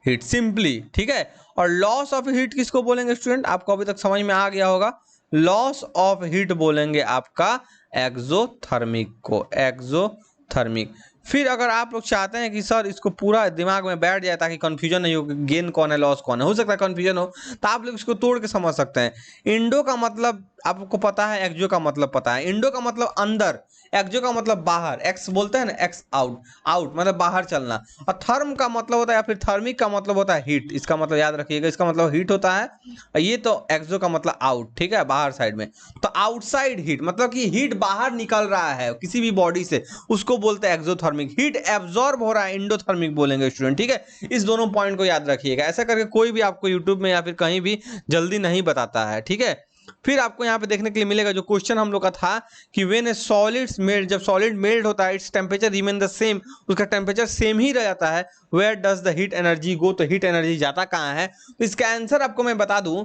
हीट सिंपली। ठीक है, और लॉस ऑफ हीट किसको बोलेंगे स्टूडेंट, आपको अभी तक समझ में आ गया होगा, लॉस ऑफ हीट बोलेंगे आपका एक्सोथर्मिक को, एक्सोथर्मिक। फिर अगर आप लोग चाहते हैं कि सर इसको पूरा दिमाग में बैठ जाए ताकि कंफ्यूजन नहीं हो कि गेन कौन है लॉस कौन है, हो सकता है कंफ्यूजन हो, तो आप लोग इसको तोड़ के समझ सकते हैं। इंडो का मतलब आपको पता है, एक्सो का मतलब पता है। इंडो का मतलब अंदर, एक्सो का मतलब बाहर, एक्स बोलते हैं ना, एक्स आउट, आउट मतलब बाहर चलना, और थर्म का मतलब होता है, या फिर थर्मिक का मतलब होता है हीट, इसका मतलब याद रखिएगा, इसका मतलब हीट होता है, और ये तो एक्सो का मतलब आउट, ठीक है, बाहर साइड में। तो आउटसाइड हीट मतलब कि हीट बाहर निकल रहा है किसी भी बॉडी से, उसको बोलते हैं एक्सोथर्मिक। हीट एब्जॉर्ब हो रहा है, इंडोथर्मिक बोलेंगे स्टूडेंट। ठीक है, इस दोनों पॉइंट को याद रखिएगा, ऐसा करके कोई भी आपको यूट्यूब में या फिर कहीं भी जल्दी नहीं बताता है। ठीक है, फिर आपको यहाँ पे देखने के लिए मिलेगा जो क्वेश्चन हम लोग का था कि व्हेन ए सॉलिड्स मेल्ट, जब सॉलिड मेल्ट होता है, its temperature remain the same, उसका टेम्परेचर सेम ही रह जाता है, where does the heat energy go, तो हीट एनर्जी जाता कहाँ है। तो इसका आंसर आपको मैं बता दूं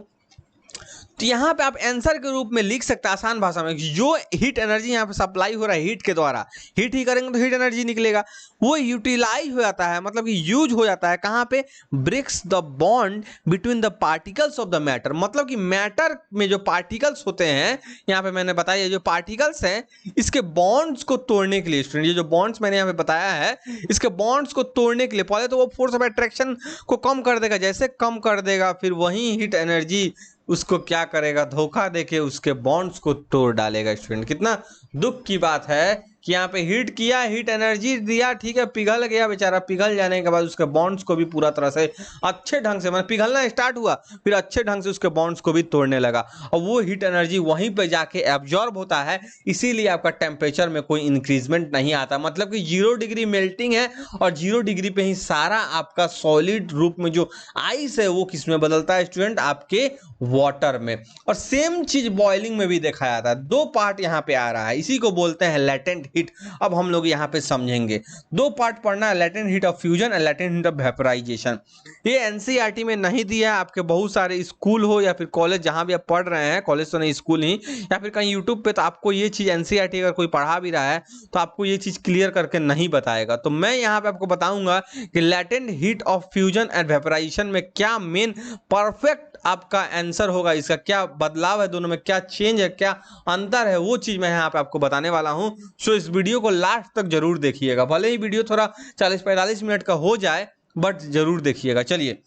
तो यहाँ पे आप आंसर के रूप में लिख सकते हैं आसान भाषा में, जो हीट एनर्जी यहाँ पे सप्लाई हो रहा है हीट के द्वारा, हीट ही करेंगे तो हीट एनर्जी निकलेगा, वो यूटिलाइज हो जाता है, मतलब कि यूज हो जाता है कहाँ पे, breaks the bond between the particles of the matter, मतलब कि मैटर में जो पार्टिकल्स होते हैं, यहाँ पे मैंने बताया जो पार्टिकल्स हैं इसके बॉन्ड्स को तोड़ने के लिए, स्टूडेंट ये जो बॉन्ड्स मैंने यहाँ पे बताया है इसके बॉन्ड्स को तोड़ने के लिए पहले तो वो फोर्स ऑफ अट्रैक्शन को कम कर देगा, जैसे कम कर देगा फिर वही हीट एनर्जी उसको क्या करेगा, धोखा देके उसके बॉन्ड्स को तोड़ डालेगा। स्टूडेंट कितना दुख की बात है कि यहाँ पे हीट किया, हीट एनर्जी दिया, ठीक है, पिघल गया बेचारा, पिघल जाने के बाद उसके बॉन्ड्स को भी पूरा तरह से अच्छे ढंग से, मतलब पिघलना स्टार्ट हुआ फिर अच्छे ढंग से उसके बॉन्ड्स को भी तोड़ने लगा और वो हीट एनर्जी वहीं पे जाके एब्जॉर्ब होता है, इसीलिए आपका टेम्परेचर में कोई इंक्रीजमेंट नहीं आता, मतलब कि 0 डिग्री मेल्टिंग है और 0 डिग्री पे ही सारा आपका सॉलिड रूप में जो आइस है वो किस में बदलता है स्टूडेंट, आपके वाटर में। और सेम चीज बॉइलिंग में भी देखा जाता है, दो पार्ट यहाँ पे आ रहा है, इसी को बोलते हैं लेटेंट हीट। अब हम लोग यहाँ पे समझेंगे, दो पार्ट पढ़ना है, लेटेंट हीट ऑफ फ्यूजन और लेटेंट हीट ऑफ वेपोराइजेशन। ये एनसीईआरटी में नहीं दिया है, आपके बहुत सारे स्कूल हो या फिर कॉलेज जहां भी आप पढ़ रहे हैं, कॉलेज तो नहीं स्कूल ही, या फिर कहीं यूट्यूब पे, तो आपको ये चीज एनसीईआरटी अगर कोई पढ़ा भी रहा है तो आपको ये चीज क्लियर करके नहीं बताएगा। तो मैं यहाँ पे आपको बताऊंगा कि latent heat of fusion and vaporisation में क्या मेन परफेक्ट आपका आंसर होगा, इसका क्या बदलाव है, दोनों में क्या चेंज है, क्या अंतर है, वो चीज मैं यहाँ पे आपको बताने वाला हूं। सो इस वीडियो को लास्ट तक जरूर देखिएगा, भले ही वीडियो थोड़ा 40-45 मिनट का हो जाए बट जरूर देखिएगा। चलिए,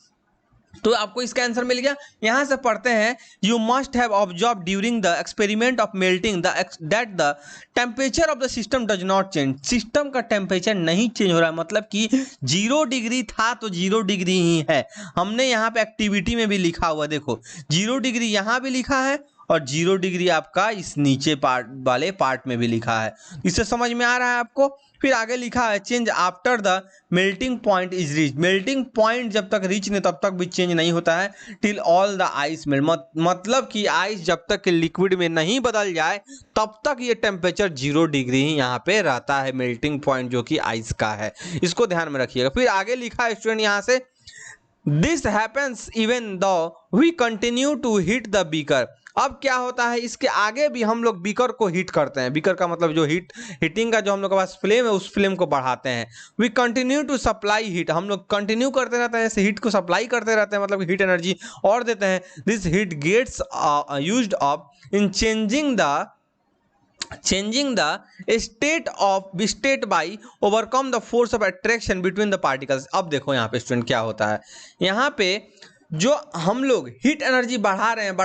तो आपको इसका आंसर मिल गया। यहां से पढ़ते हैं, you must have observe during the experiment of melting that the temperature of the system does not change, system का टेम्परेचर नहीं चेंज हो रहा है, मतलब कि 0 डिग्री था तो 0 डिग्री ही है। हमने यहाँ पे एक्टिविटी में भी लिखा हुआ, देखो 0 डिग्री यहाँ भी लिखा है और 0 डिग्री आपका इस नीचे पार्ट वाले पार्ट में भी लिखा है, इससे समझ में आ रहा है आपको। फिर आगे लिखा है, change after the melting point is reach, melting point जब तक रीच नहीं तब तक भी चेंज नहीं होता है, till all the ice melt, मतलब कि आइस जब तक लिक्विड में नहीं बदल जाए तब तक ये टेम्परेचर 0 डिग्री ही यहाँ पे रहता है, मेल्टिंग पॉइंट जो कि आइस का है, इसको ध्यान में रखिएगा। फिर आगे लिखा है स्टूडेंट यहाँ से, this happens even though we continue to heat the beaker. अब क्या होता है, इसके आगे भी हम लोग बीकर को हीट करते हैं, बीकर का मतलब जो हीटिंग का जो हम लोग के पास फ्लेम है उस फ्लेम को बढ़ाते हैं। We continue to supply heat, हम लोग कंटिन्यू करते रहते हैं, ऐसे हीट को सप्लाई करते रहते हैं, मतलब हीट एनर्जी और देते हैं। This heat gets used up in changing the state by overcome the force of attraction between the particles. अब देखो यहाँ पे स्टूडेंट क्या होता है, यहाँ पे जो हम लोग हीट एनर्जी बढ़ा रहे हैं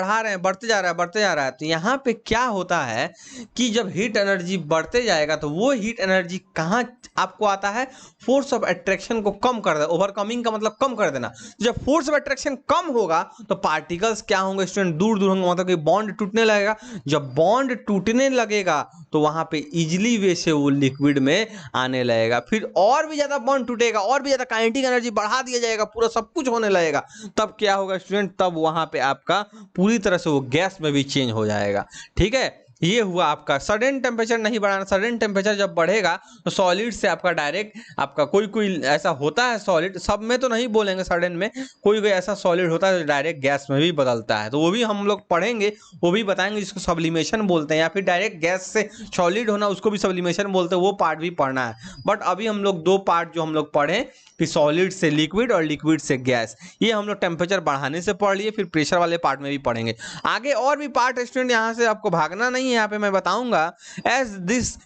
बढ़ते जा रहा है, तो यहाँ पे क्या होता है कि जब हीट एनर्जी बढ़ते जाएगा तो वो हीट एनर्जी कहाँ आपको आता है, फोर्स ऑफ अट्रैक्शन को कम कर देना, ओवरकमिंग का मतलब कम कर देना। जब फोर्स ऑफ अट्रैक्शन कम होगा तो पार्टिकल्स क्या होंगे स्टूडेंट, दूर दूर होंगे, मतलब कि बॉन्ड टूटने लगेगा। जब बॉन्ड टूटने लगेगा तो वहां पे इजिली वे से वो लिक्विड में आने लगेगा, फिर और भी ज्यादा बॉन्ड टूटेगा, और भी ज्यादा काइनेटिक एनर्जी बढ़ा दिया जाएगा, पूरा सब कुछ होने लगेगा। तब क्या होगा स्टूडेंट, तब वहां पे आपका पूरी तरह से वो गैस में भी चेंज हो जाएगा। ठीक है, ये हुआ आपका सडन टेम्परेचर नहीं बढ़ाना। सडन टेम्परेचर जब बढ़ेगा तो सॉलिड से आपका डायरेक्ट आपका कोई ऐसा होता है सॉलिड, सब में तो नहीं बोलेंगे, सडन में कोई ऐसा सॉलिड होता है जो डायरेक्ट गैस में भी बदलता है, तो वो भी हम लोग पढ़ेंगे, वो भी बताएंगे, जिसको सब्लिमेशन बोलते हैं, या फिर डायरेक्ट गैस से सॉलिड होना उसको भी सब्लिमेशन बोलते हैं, वो पार्ट भी पढ़ना है। बट अभी हम लोग दो पार्ट जो हम लोग पढ़े कि सॉलिड से लिक्विड और लिक्विड से गैस, ये हम लोग टेम्परेचर बढ़ाने से पढ़ लिए, फिर प्रेशर वाले पार्ट में भी पढ़ेंगे। आगे और भी पार्ट स्टूडेंट, यहाँ से आपको भागना नहीं है, यहाँ पे मैं बताऊंगा। As this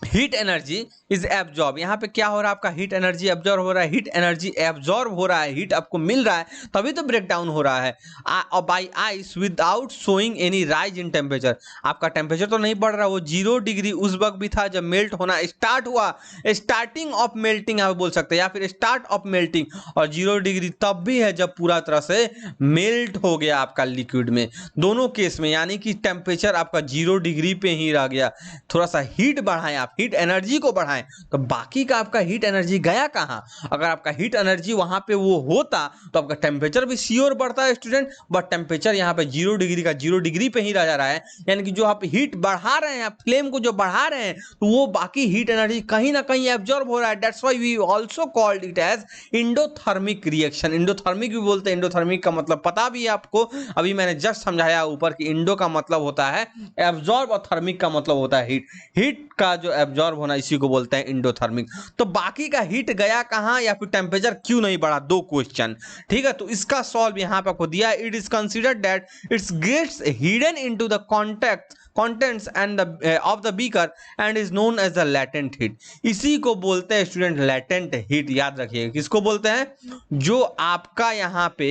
heat energy is absorb, यहाँ पे क्या हो रहा है, आपका हीट एनर्जी एब्जॉर्ब हो रहा है, हीट एनर्जी एब्जॉर्ब हो रहा है, हीट आपको मिल रहा है, तभी तो ब्रेक डाउन हो रहा है by ice without showing any rise in temperature. आपका टेम्परेचर तो नहीं बढ़ रहा, वो 0 डिग्री उस वक्त भी था जब मेल्ट होना स्टार्ट हुआ, स्टार्टिंग ऑफ मेल्टिंग आप बोल सकते हैं, या फिर स्टार्ट ऑफ मेल्टिंग, और 0 डिग्री तब भी है जब पूरा तरह से मेल्ट हो गया आपका लिक्विड में, दोनों केस में, यानी कि टेम्परेचर आपका 0 डिग्री पे ही रह गया। थोड़ा सा हीट बढ़ाएं आप हीट एनर्जी को बढ़ाएं, तो बाकी का आपका हीट एनर्जी गया कहाँ? अगर आपका हीट एनर्जी वहां पे वो होता तो आपका टेम्परेचर भी श्योर बढ़ता है स्टूडेंट, बट टेम्परेचर यहाँ पे 0 डिग्री का 0 डिग्री पे ही रह जा रहा है। यानी कि जो आप हीट बढ़ा रहे हैं, आप फ्लेम को जो बढ़ा रहे हैं, तो वो बाकी हीट एनर्जी कहीं ना कहीं एब्जॉर्ब हो रहा है। That's why we also called it as endothermic reaction. Endothermic भी बोलते हैं। इंडोथर्मिक का मतलब पता भी है आपको, अभी मैंने जस्ट समझाया ऊपर कि इंडो का मतलब होता है एब्जॉर्ब और थर्मिक का मतलब होता है हीट। हीट का जो एब्जॉर्ब होना इसी को बोलते हैं इंडोथर्मिक। तो बाकी का हीट गया कहां या फिर टेम्परेचर क्यों नहीं बढ़ा, दो क्वेश्चन। ठीक है, तो इसका सॉल्व यहां पे आपको दिया है। It is considered that it's gets hidden into the contents and the of the beaker and is known as the latent heat। इसी को बोलते हैं स्टूडेंट latent heat। याद रखिए किसको बोलते हैं? जो आपका यहाँ पे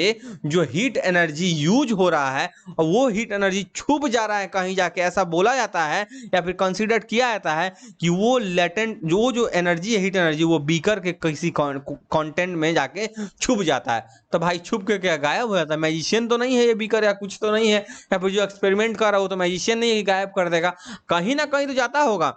जो हीट एनर्जी यूज हो रहा है और वो हीट एनर्जी छुप जा रहा है कहीं जाके, ऐसा बोला जाता है या फिर कंसीडर किया जाता है कि वो लेटेंट जो एनर्जी है, हीट एनर्जी, वो बीकर के किसी कंटेंट में जाके छुप जाता है। तो भाई छुप के क्या गायब हो जाता है? मैजिशियन तो नहीं है ये बीकर, या कुछ तो नहीं है, या फिर जो एक्सपेरिमेंट कर रहा हो तो मैजिशियन नहीं है, गायब कर देगा, कहीं ना कहीं तो जाता होगा।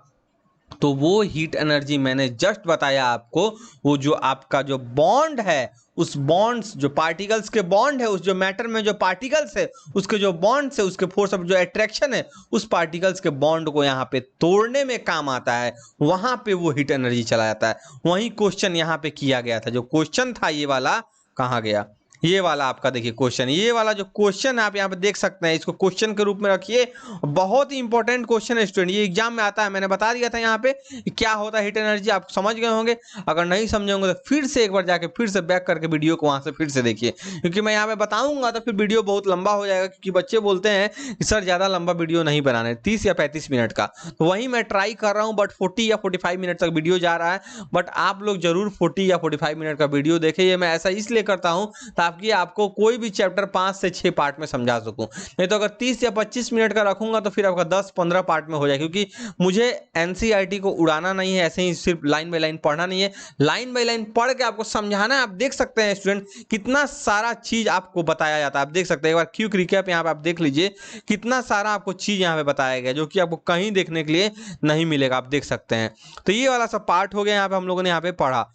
तो वो हीट एनर्जी मैंने जस्ट बताया आपको, वो जो आपका जो बॉन्ड है, उस बॉन्ड्स जो पार्टिकल्स के बॉन्ड है, उस जो मैटर में जो पार्टिकल्स है उसके जो बॉन्ड्स है, उसके फोर्स ऑफ जो अट्रैक्शन है, उस पार्टिकल्स के बॉन्ड को यहाँ पे तोड़ने में काम आता है। वहां पे वो हीट एनर्जी चला जाता है। वही क्वेश्चन यहाँ पे किया गया था। जो क्वेश्चन था ये वाला कहाँ गया? ये वाला आपका देखिए क्वेश्चन, ये वाला जो क्वेश्चन आप यहाँ पे देख सकते हैं, इसको क्वेश्चन के रूप में रखिए। बहुत ही इंपॉर्टेंट क्वेश्चन है स्टूडेंट, ये एग्जाम में आता है। मैंने बता दिया था यहाँ पे क्या होता है हीट एनर्जी, आप समझ गए होंगे। अगर नहीं समझे होंगे तो फिर से एक बार जाके फिर से बैक करके वीडियो को वहां से फिर से देखिए, क्योंकि मैं यहाँ पे बताऊंगा तो फिर वीडियो बहुत लंबा हो जाएगा। क्योंकि बच्चे बोलते हैं कि सर ज्यादा लंबा वीडियो नहीं बनाने, 30 या 35 मिनट का। तो वही मैं ट्राई कर रहा हूँ, बट 40 या 45 मिनट तक वीडियो जा रहा है। बट आप लोग जरूर 40 या 45 मिनट का वीडियो देखें। ये मैं ऐसा इसलिए करता हूँ ताकि आपको कोई भी चैप्टर 5 से 6 पार्ट में समझा सकूं। नहीं तो अगर 30 या 25 मिनट का रखूंगा तो फिर आपका 10-15 पार्ट में हो जाए। क्योंकि मुझे एनसीईआरटी को उड़ाना नहीं है, ऐसे ही सिर्फ लाइन बाय लाइन पढ़ना नहीं है, लाइन बाय लाइन पढ़ के आपको समझाना है। आप देख सकते हैं स्टूडेंट कितना सारा चीज आपको बताया जाता है। आप देख सकते हैं, एक बार क्विक रिकैप यहाँ पे आप देख लीजिए, कितना सारा आपको चीज यहाँ पे बताया गया जो कि आपको कहीं देखने के लिए नहीं मिलेगा। आप देख सकते हैं। तो ये वाला सब पार्ट हो गया यहाँ पे, हम लोगों ने यहाँ पे पढ़ा।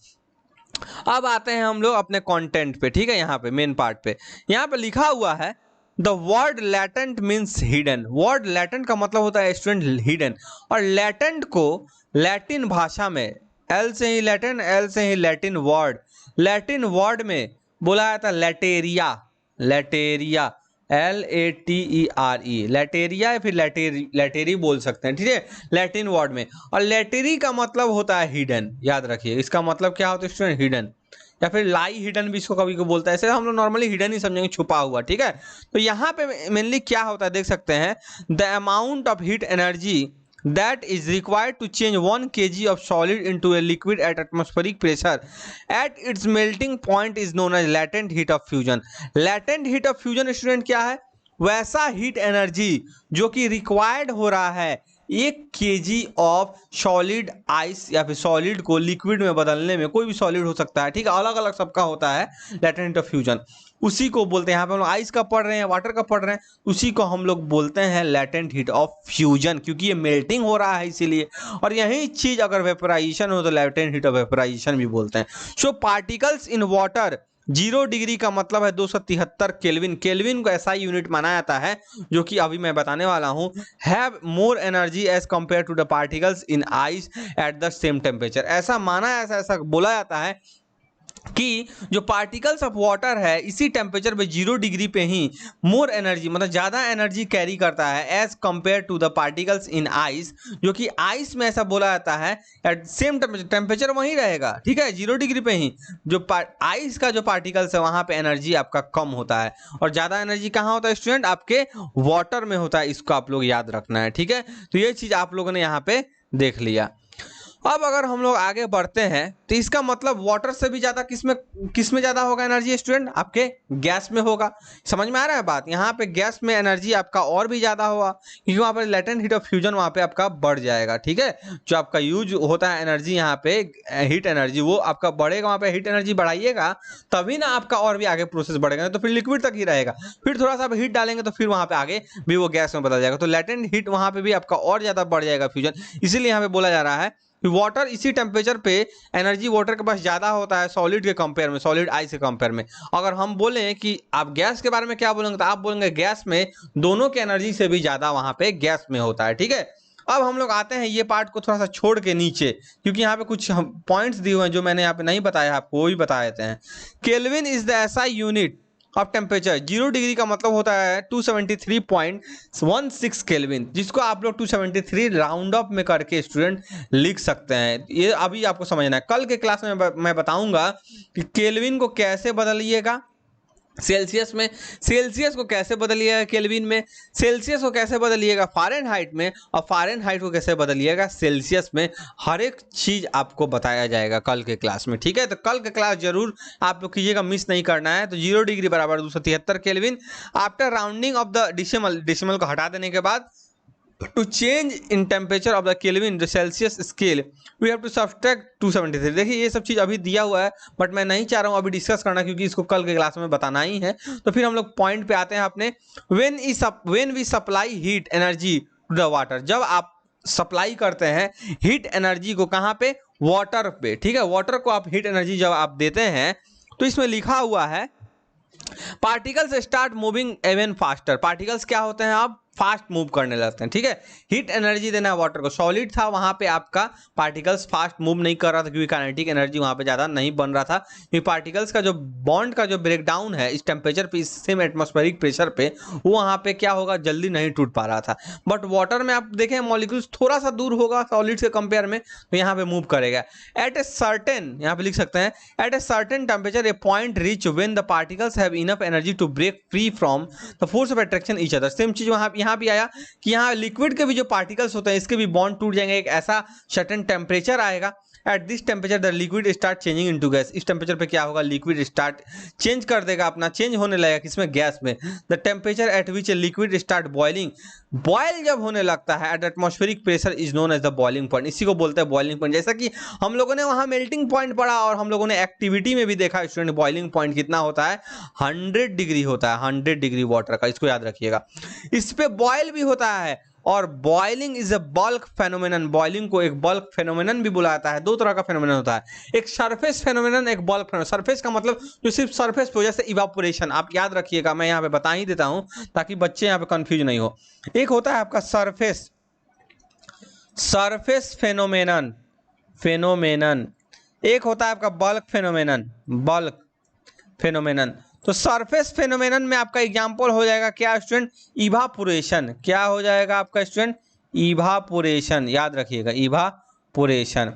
अब आते हैं हम लोग अपने कंटेंट पे। ठीक है, यहाँ पे मेन पार्ट पे यहाँ पे लिखा हुआ है the word latent means hidden. Word latent का मतलब होता है स्टूडेंट हिडन, और लैटेंट को लैटिन भाषा में एल से ही लैटिन, एल से ही लैटिन वर्ड, लैटिन वर्ड में बोला जाता है लैटेरिया। लैटेरिया LATERE, लैटेरिया या फिर लैटेरी बोल सकते हैं। ठीक है, लैटिन वर्ड में। और लैटेरी का मतलब होता है हिडन। याद रखिए इसका मतलब क्या होता है स्टूडेंट? हिडन, या फिर लाई हिडन भी इसको कभी को बोलता है। ऐसे हम लोग नॉर्मली हिडन ही समझेंगे, छुपा हुआ। ठीक है, तो यहाँ पे मेनली क्या होता है देख सकते हैं, the amount of heat energy that is required to change 1 kg of solid into a liquid at atmospheric pressure at its melting point is known as latent heat of fusion। latent heat of fusion student क्या है? वैसा हीट एनर्जी जो कि रिक्वायर्ड हो रहा है 1 kg ऑफ सॉलिड आइस या फिर सॉलिड को लिक्विड में बदलने में। कोई भी सॉलिड हो सकता है, ठीक है, अलग अलग सबका होता है लैटेंट हीट ऑफ फ्यूजन। उसी को बोलते हैं, यहाँ पे हम लोग आइस का पढ़ रहे हैं, वाटर का पढ़ रहे हैं, उसी को हम लोग बोलते हैं लैटेंट हीट ऑफ फ्यूजन, क्योंकि ये मेल्टिंग हो रहा है इसीलिए। और यही चीज अगर वेपोराइजेशन हो तो लैटेंट हीट ऑफ वेपोराइजेशन भी बोलते हैं। सो पार्टिकल्स इन वाटर 0 डिग्री का मतलब है 273 केल्विन। केल्विन को ऐसा यूनिट माना जाता है जो कि अभी मैं बताने वाला हूं, have more energy as compare to the particles in ice at the same temperature. ऐसा माना, ऐसा बोला जाता है कि जो पार्टिकल्स ऑफ वाटर है इसी टेम्परेचर पे 0 डिग्री पे ही मोर एनर्जी मतलब ज़्यादा एनर्जी कैरी करता है as compare to the particles in ice, जो कि आइस में ऐसा बोला जाता है एट सेम टेम्परेचर वहीं रहेगा। ठीक है, 0 डिग्री पे ही जो आइस का जो पार्टिकल्स है वहाँ पे एनर्जी आपका कम होता है, और ज़्यादा एनर्जी कहाँ होता है स्टूडेंट? आपके वाटर में होता है। इसको आप लोग याद रखना है। ठीक है, तो ये चीज़ आप लोगों ने यहाँ पे देख लिया। अब अगर हम लोग आगे बढ़ते हैं तो इसका मतलब वाटर से भी ज्यादा किसमें ज्यादा होगा एनर्जी स्टूडेंट, आपके गैस में होगा। समझ में आ रहा है बात, यहाँ पे गैस में एनर्जी आपका और भी ज्यादा होगा, क्योंकि वहाँ पे लेटेंट हीट ऑफ फ्यूजन वहाँ पे आपका बढ़ जाएगा। ठीक है, जो आपका यूज होता है एनर्जी यहाँ पे हीट एनर्जी, वो आपका बढ़ेगा। वहाँ पे हीट एनर्जी बढ़ाइएगा तभी ना आपका और भी आगे प्रोसेस बढ़ेगा, तो फिर लिक्विड तक ही रहेगा। फिर थोड़ा सा हीट डालेंगे तो फिर वहाँ पे आगे भी वो गैस में बदल जाएगा, तो लेटेंट हीट वहाँ पे भी आपका और ज्यादा बढ़ जाएगा फ्यूजन। इसीलिए यहाँ पे बोला जा रहा है वाटर इसी टेम्परेचर पे एनर्जी वाटर के पास ज्यादा होता है सॉलिड के कंपेयर में, सॉलिड आई से कंपेयर में। अगर हम बोलें कि आप गैस के बारे में क्या बोलेंगे, तो आप बोलेंगे गैस में दोनों के एनर्जी से भी ज्यादा वहां पे गैस में होता है। ठीक है, अब हम लोग आते हैं ये पार्ट को थोड़ा सा छोड़ के नीचे, क्योंकि यहाँ पे कुछ पॉइंट्स दिए हुए हैं जो मैंने यहाँ पे नहीं बताया आपको, वो भी बता देते हैं। केल्विन इज द ऐसा यूनिट ऑफ टेम्परेचर, 0 डिग्री का मतलब होता है 273.16 केल्विन, जिसको आप लोग 273 राउंड अप में करके स्टूडेंट लिख सकते हैं। ये अभी आपको समझना है, कल के क्लास में मैं बताऊंगा कि केल्विन को कैसे बदलिएगा सेल्सियस में, सेल्सियस को कैसे बदलिएगा केल्विन में, सेल्सियस को कैसे बदलिएगा फ़ारेनहाइट में, और फ़ारेनहाइट को कैसे बदलिएगा सेल्सियस में। हर एक चीज़ आपको बताया जाएगा कल के क्लास में। ठीक है, तो कल के क्लास जरूर आप लोग कीजिएगा, मिस नहीं करना है। तो 0 डिग्री बराबर 273 kelvin. After rounding off the decimal को हटा देने के बाद, to change in temperature of the Kelvin the Celsius scale we have to subtract 273। देखिए ये सब चीज अभी दिया हुआ है, बट मैं नहीं चाह रहा हूँ अभी डिस्कस करना, क्योंकि इसको कल के क्लास में बताना ही है। तो फिर हम लोग पॉइंट पे आते हैं अपने। when we supply heat energy to the water, जब आप सप्लाई करते हैं हीट एनर्जी को कहाँ पे, वाटर पे। ठीक है, वाटर को आप हीट एनर्जी जब आप देते हैं तो इसमें लिखा हुआ है particles start moving even faster. Particles क्या होते हैं, आप फास्ट मूव करने लगते हैं। ठीक है, हीट एनर्जी देना है वाटर को, सॉलिड था वहां पे आपका पार्टिकल्स फास्ट मूव नहीं कर रहा था, क्योंकि काइनेटिक एनर्जी वहां पे ज्यादा नहीं बन रहा था, क्योंकि पार्टिकल्स का जो बॉन्ड का जो ब्रेकडाउन है इस टेम्परेचर पे, इस सेम एटमॉस्फेरिक प्रेशर पे, वो वहां पे क्या होगा, जल्दी नहीं टूट पा रहा था। बट वाटर में आप देखें मॉलिक्यूल्स थोड़ा सा दूर होगा सॉलिड से कंपेयर में, तो यहाँ पे मूव करेगा। एट ए सर्टेन, यहाँ पे लिख सकते हैं at a certain temperature a point reach when the particles have enough energy to break free from the force of attraction each other. Same चीज वहां यहाँ भी आया कि यहाँ लिक्विड के भी जो पार्टिकल्स होते हैं इसके भी बॉन्ड टूट जाएंगे, एक ऐसा सर्टेन टेम्परेचर आएगा। At this temperature the liquid start changing into gas. इस टेम्परेचर पे क्या होगा, लिक्विड स्टार्ट चेंज कर देगा, अपना चेंज होने लगेगा किसमें, गैस में। The temperature at which a liquid start boiling, boil जब होने लगता है at atmospheric pressure is known as the boiling point. इसी को बोलते हैं बॉइलिंग पॉइंट। जैसा कि हम लोगों ने वहां मेल्टिंग पॉइंट पढ़ा और हम लोगों ने एक्टिविटी में भी देखा स्टूडेंट, बॉइलिंग पॉइंट कितना होता है, 100 डिग्री होता है, 100 डिग्री वाटर का, इसको याद रखिएगा। इस पे बॉयल भी होता है, और boiling is a bulk phenomenon. Boiling को एक बल्क फेनोमेनन भी बुलाता है। दो तरह का फेनोमेनन होता है, एक सरफेस फेनोमेनन, एक बल्क फेनोमेनन। सरफेस का मतलब जो सिर्फ सरफेस पे, जैसे इवापोरेशन, आप याद रखिएगा, मैं यहाँ पे बता ही देता हूं ताकि बच्चे यहाँ पे कंफ्यूज नहीं हो। एक होता है आपका सरफेस फेनोमेनन, एक होता है आपका बल्क फेनोमेनन। तो सरफेस फेनोमेनन में आपका एग्जांपल हो जाएगा क्या स्टूडेंट, इवापोरेशन। क्या हो जाएगा आपका स्टूडेंट, इवापोरेशन, याद रखिएगा इवापोरेशन।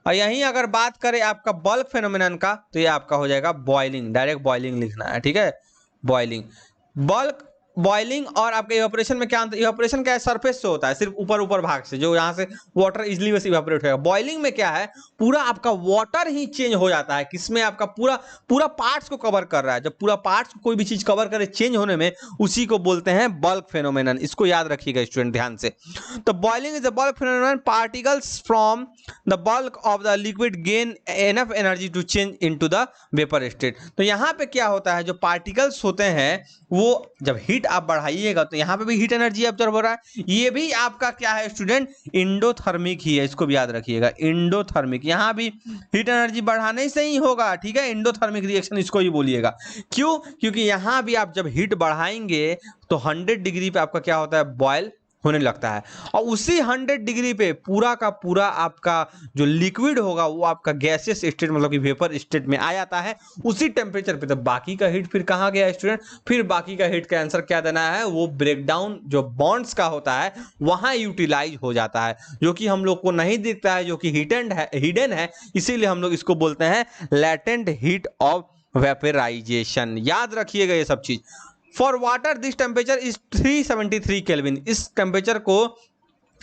और यहीं अगर बात करें आपका बल्क फेनोमेनन का, तो ये आपका हो जाएगा बॉइलिंग, डायरेक्ट बॉइलिंग लिखना है। ठीक है, बॉइलिंग और आपके इवेपोरेशन में क्या अंतर, इवेपोरेशन क्या है, सरफेस से होता है, सिर्फ ऊपर भाग से, जो यहाँ से वाटर इजीली वैसे इवेपोरेट होगा। बॉइलिंग में क्या है, पूरा आपका वाटर ही चेंज हो जाता है, किसमें आपका पूरा पार्ट्स को कवर कर रहा है। जब पूरा पार्ट्स को कोई भी चीज कवर करे चेंज होने में, उसी को बोलते हैं बल्क फेनोमेनन। इसको याद रखिएगा स्टूडेंट ध्यान से। तो boiling is the bulk phenomenon, particles from the bulk of the liquid gain enough energy to change into the vapour state. तो यहाँ पे क्या होता है, जो पार्टिकल्स होते हैं वो जब हीट आप बढ़ाइएगा तो यहाँ पे भी हीट एनर्जी ऑब्जर्व हो रहा है। ये भी आपका क्या है स्टूडेंट, इंडोथर्मिक ही है, इसको भी याद रखिएगा, इंडोथर्मिक। यहाँ भी हीट एनर्जी बढ़ाने से ही होगा। ठीक है, इंडोथर्मिक रिएक्शन इसको ही बोलिएगा। क्यों, क्योंकि यहाँ भी आप जब हीट बढ़ाएंगे तो 100 डिग्री पे आपका क्या होता है, बॉयल होने लगता है, और उसी 100 डिग्री पे पूरा का पूरा आपका जो लिक्विड होगा वो आपका गैसियस स्टेट मतलब कि वेपर स्टेट में आ जाता है उसी टेम्परेचर पे। तो बाकी का हीट फिर कहाँ गया स्टूडेंट, फिर बाकी का हीट का आंसर क्या देना है, वो ब्रेकडाउन जो बॉन्ड्स का होता है वहां यूटिलाइज हो जाता है, जो कि हम लोग को नहीं दिखता है, जो कि हिडन है। इसीलिए हम लोग इसको बोलते हैं लैटेंट हीट ऑफ वेपराइजेशन। याद रखिएगा ये सब चीज। For water this temperature is 373 kelvin. इस टेम्परेचर को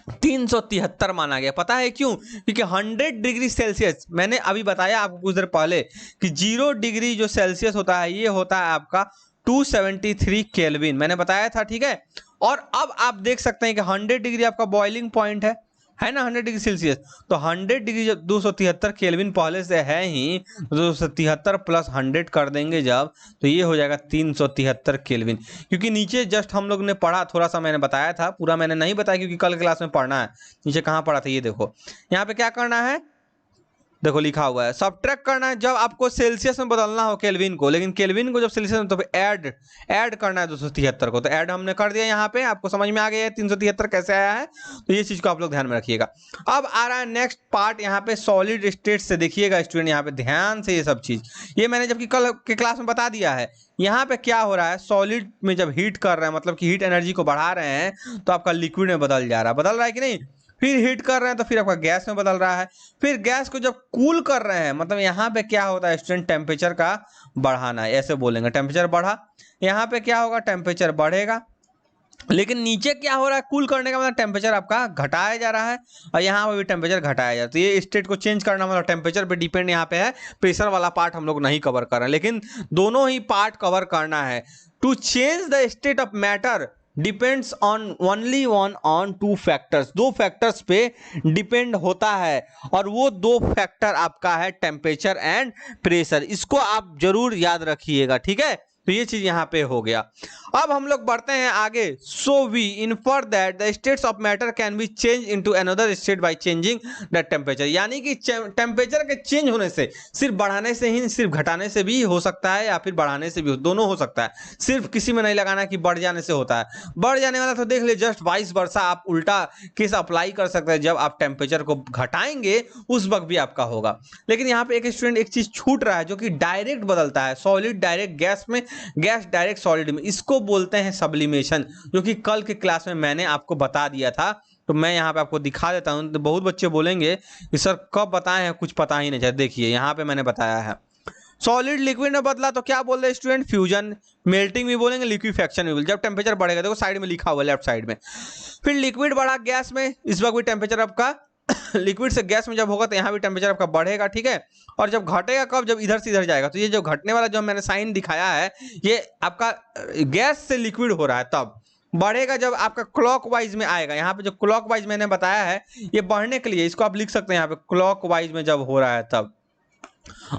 373 माना गया। पता है क्यों? क्योंकि 100 डिग्री सेल्सियस, मैंने अभी बताया आपको कुछ देर पहले कि 0 डिग्री जो सेल्सियस होता है ये होता है आपका 273 केल्विन, मैंने बताया था, ठीक है। और अब आप देख सकते हैं कि 100 डिग्री आपका बॉइलिंग पॉइंट है ना, 100 डिग्री सेल्सियस। तो 100 डिग्री जब 273 केल्विन पहले से है ही, 273 प्लस 100 कर देंगे जब, तो ये हो जाएगा 373 केल्विन। क्योंकि नीचे जस्ट हम लोग ने पढ़ा, थोड़ा सा मैंने बताया था, पूरा मैंने नहीं बताया क्योंकि कल क्लास में पढ़ना है। नीचे कहाँ पढ़ा था ये देखो, यहाँ पे क्या करना है, देखो लिखा हुआ है सब्ट्रैक्ट करना है जब आपको सेल्सियस में बदलना हो केल्विन को, लेकिन केल्विन को जब सेल्सियस में, तो ऐड करना है 273 को। तो ऐड हमने कर दिया यहाँ पे, आपको समझ में आ गया है 373 कैसे आया है, तो ये चीज को आप लोग ध्यान में रखिएगा। अब आ रहा है नेक्स्ट पार्ट यहाँ पे सॉलिड स्टेट से, देखिएगा स्टूडेंट यहाँ पे ध्यान से, ये सब चीज ये मैंने जबकि कल के क्लास में बता दिया है। यहाँ पे क्या हो रहा है, सॉलिड में जब हीट कर रहे हैं, मतलब कि हीट एनर्जी को बढ़ा रहे हैं, तो आपका लिक्विड में बदल जा रहा है, बदल रहा है कि नहीं। फिर हीट कर रहे हैं तो फिर आपका गैस में बदल रहा है। फिर गैस को जब कूल कर रहे हैं, मतलब यहाँ पे क्या होता है स्टूडेंट, टेम्परेचर का बढ़ाना है, ऐसे बोलेंगे टेम्परेचर बढ़ा। यहाँ पे क्या होगा, टेम्परेचर बढ़ेगा। लेकिन नीचे क्या हो रहा है, कूल करने का मतलब टेम्परेचर आपका घटाया जा रहा है, और यहाँ पे भी टेम्परेचर घटाया जा रहा है। तो ये स्टेट को चेंज करना मतलब टेम्परेचर पे डिपेंड यहाँ पे है। प्रेशर वाला पार्ट हम लोग नहीं कवर कर रहे हैं, लेकिन दोनों ही पार्ट कवर करना है। To change the state of matter depends on only on 2 factors, 2 factors पे डिपेंड होता है, और वो 2 फैक्टर आपका है टेम्परेचर एंड प्रेशर। इसको आप जरूर याद रखिएगा, ठीक है। तो ये चीज यहाँ पे हो गया। अब हम लोग बढ़ते हैं आगे। So we infer that the states of matter can be change into another state by changing the temperature, यानी कि टेम्परेचर के चेंज होने से, सिर्फ बढ़ाने से ही, सिर्फ घटाने से भी हो सकता है, या फिर बढ़ाने से भी, दोनों हो सकता है। सिर्फ किसी में नहीं लगाना कि बढ़ जाने से होता है। बढ़ जाने वाला तो देख ले, जस्ट 22 वर्षा आप उल्टा केस अप्लाई कर सकते हैं, जब आप टेम्परेचर को घटाएंगे उस वक्त भी आपका होगा। लेकिन यहाँ पे एक स्टूडेंट एक चीज छूट रहा है, जो कि डायरेक्ट बदलता है, सॉलिड डायरेक्ट गैस में, गैस डायरेक्ट सॉलिड में, इसको बोलते हैं सब्लिमेशन, जो कि कल के क्लास में मैंने आपको बता दिया था। तो मैं यहाँ पे आपको दिखा देता हूँ। तो बहुत बच्चे बोलेंगे कि सर कब बताए हैं, कुछ पता ही नहीं चला। देखिए यहाँ पे मैंने बताया है, सॉलिड लिक्विड में बदला तो क्या बोल रहे हैं स्टूडेंट, फ्यूजन, मेल्टिंग भी बोलेंगे, लिक्विफेक्शन भी बोलेंगे। जब टेम्परेचर बढ़ेगा, देखो साइड में लिखा हुआ है लेफ्ट साइड में। फिर लिक्विड बढ़ा गैस में, इस वक्त भी टेम्परेचर आपका लिक्विड से गैस में जब होगा तो यहाँ भी टेम्परेचर आपका बढ़ेगा, ठीक है। और जब घटेगा कब, जब इधर से इधर जाएगा। तो ये जो घटने वाला जो मैंने साइन दिखाया है, ये आपका गैस से लिक्विड हो रहा है, तब बढ़ेगा जब आपका क्लॉकवाइज में आएगा। यहाँ पे जो क्लॉकवाइज मैंने बताया है, ये बढ़ने के लिए, इसको आप लिख सकते हैं यहाँ पे, क्लॉकवाइज में जब हो रहा है तब।